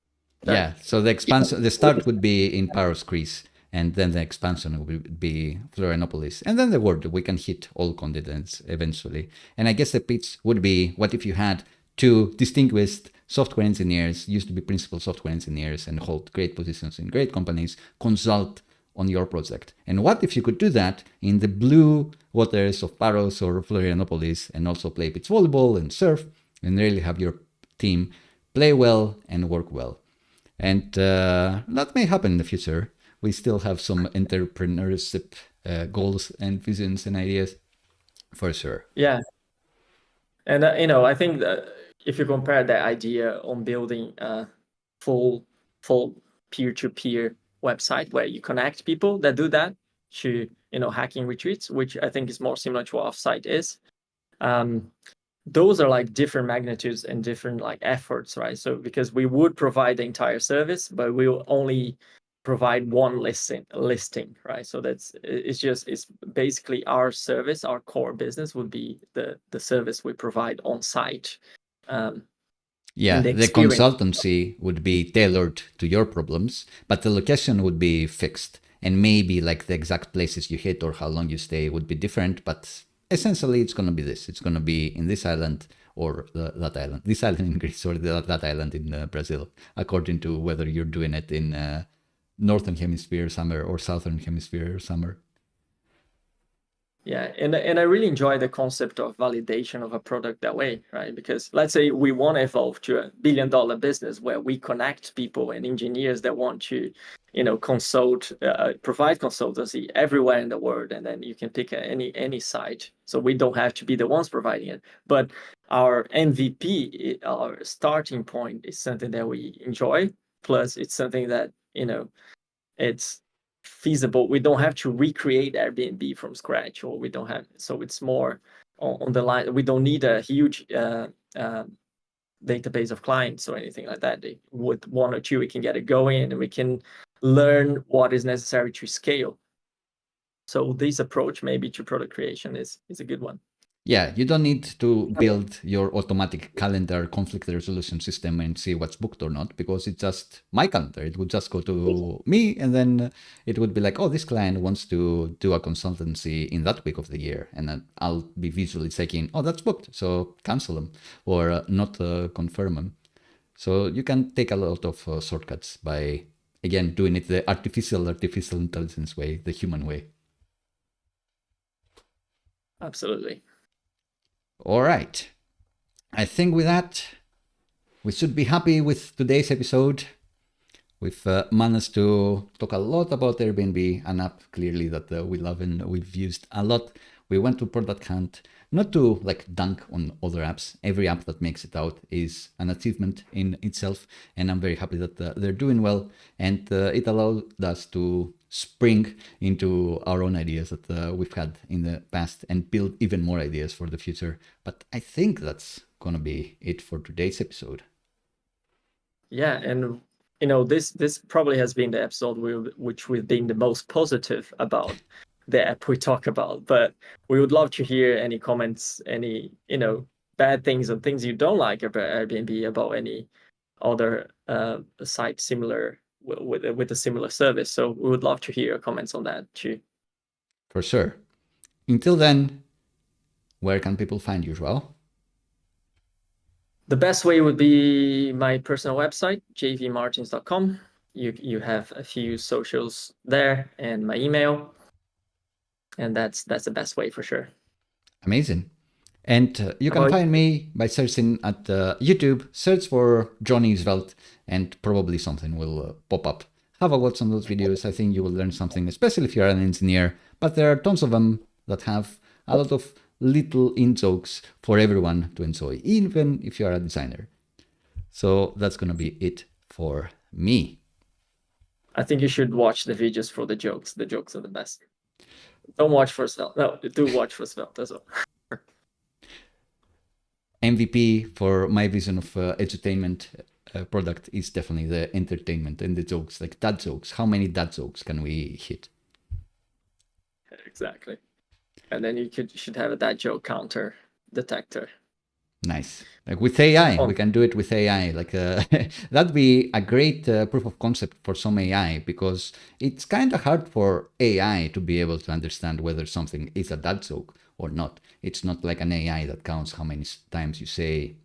Yeah. So the expansion, the start would be in Paros, Greece, and then the expansion would be Florianopolis, and then the world. We can hit all continents eventually. And I guess the pitch would be: what if you had two distinguished software engineers, used to be principal software engineers, and hold great positions in great companies, consult on your project? And what if you could do that in the blue waters of Paros or Florianopolis, and also play beach volleyball and surf, and really have your team play well and work well? And that may happen in the future. We still have some entrepreneurship goals and visions and ideas for sure. Yeah, and I think that if you compare the idea on building a full peer-to-peer website where you connect people that do that to hacking retreats, which I think is more similar to what offsite is. Those are like different magnitudes and different like efforts, right? So because we would provide the entire service, but we will only provide one listing, right? So it's basically our service, our core business would be the service we provide on site. Yeah, And the the experience. consultancy would be tailored to your problems, but the location would be fixed. And maybe like the exact places you hit or how long you stay would be different, but essentially it's going to be this. It's going to be in this island or that island, this island in Greece or that island in Brazil, according to whether you're doing it in Northern Hemisphere summer or Southern Hemisphere summer. Yeah, and I really enjoy the concept of validation of a product that way, right? Because let's say we want to evolve to $1 billion business where we connect people and engineers that want to, provide consultancy everywhere in the world, and then you can pick any site. So we don't have to be the ones providing it, but our MVP, our starting point, is something that we enjoy Plus, it's something that, it's feasible. We don't have to recreate Airbnb from scratch, or we don't have, so it's more on the line. We don't need a huge database of clients or anything like that. With one or two, we can get it going, and we can learn what is necessary to scale. So this approach maybe to product creation is a good one. Yeah, you don't need to build your automatic calendar conflict resolution system and see what's booked or not, because it's just my calendar. It would just go to me, and then it would be like, oh, this client wants to do a consultancy in that week of the year. And then I'll be visually checking, oh, that's booked, so cancel them or not confirm them. So you can take a lot of shortcuts by, again, doing it the artificial intelligence way, the human way. Absolutely. All right. I think with that, we should be happy with today's episode. We've managed to talk a lot about Airbnb, an app clearly that we love and we've used a lot. We went to ProductHunt, not to like dunk on other apps. Every app that makes it out is an achievement in itself, and I'm very happy that they're doing well, and it allowed us to spring into our own ideas that we've had in the past and build even more ideas for the future. But I think that's gonna be it for today's episode. Yeah, and this probably has been the episode which we've been the most positive about the app we talk about. But we would love to hear any comments, any bad things and things you don't like about Airbnb, about any other site similar with a similar service. So we would love to hear your comments on that too. For sure. Until then, where can people find you, Joao? The best way would be my personal website, jvmartins.com. You have a few socials there and my email, and that's the best way for sure. Amazing. And you can find me by searching at YouTube, search for Johnny Svelte, and probably something will pop up. Have a watch on those videos. I think you will learn something, especially if you're an engineer, but there are tons of them that have a lot of little in-jokes for everyone to enjoy, even if you're a designer. So that's going to be it for me. I think you should watch the videos for the jokes. The jokes are the best. Don't watch for Svelte. No, do watch for Svelte as well. MVP for my vision of edutainment product is definitely the entertainment and the jokes, like dad jokes. How many dad jokes can we hit? Exactly. And then you should have a dad joke counter detector. Nice. Like with AI, we can do it with AI. Like that'd be a great proof of concept for some AI, because it's kind of hard for AI to be able to understand whether something is a dad joke or not. It's not like an AI that counts how many times you say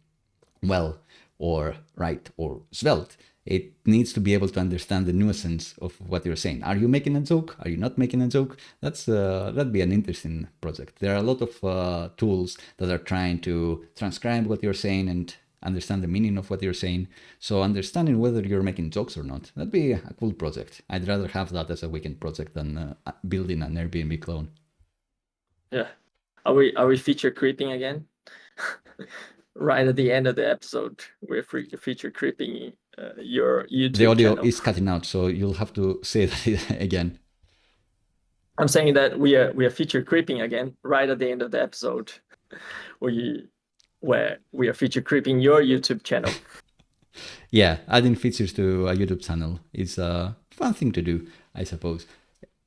well or right or svelte. It needs to be able to understand the nuisance of what you're saying. Are you making a joke? Are you not making a joke? That'd be an interesting project. There are a lot of tools that are trying to transcribe what you're saying and understand the meaning of what you're saying. So understanding whether you're making jokes or not, that'd be a cool project. I'd rather have that as a weekend project than building an Airbnb clone. Yeah. Are we feature creeping again? Right at the end of the episode, we're feature creeping your YouTube The audio channel. is cutting out, so you'll have to say that again. I'm saying that we are feature creeping again right at the end of the episode, where we are feature creeping your YouTube channel. Yeah, adding features to a YouTube channel is a fun thing to do, I suppose,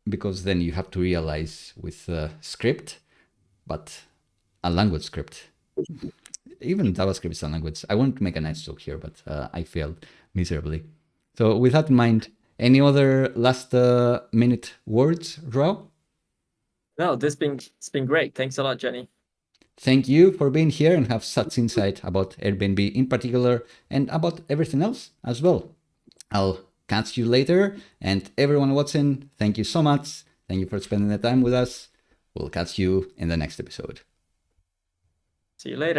because then you have to realize with script, but a language script. Even JavaScript is a language. I want to make a nice joke here, but I failed miserably. So with that in mind, any other last minute words, Joao? No, it's been great. Thanks a lot, Jenny. Thank you for being here and have such insight about Airbnb in particular and about everything else as well. I'll catch you later, and everyone watching, thank you so much. Thank you for spending the time with us. We'll catch you in the next episode. See you later.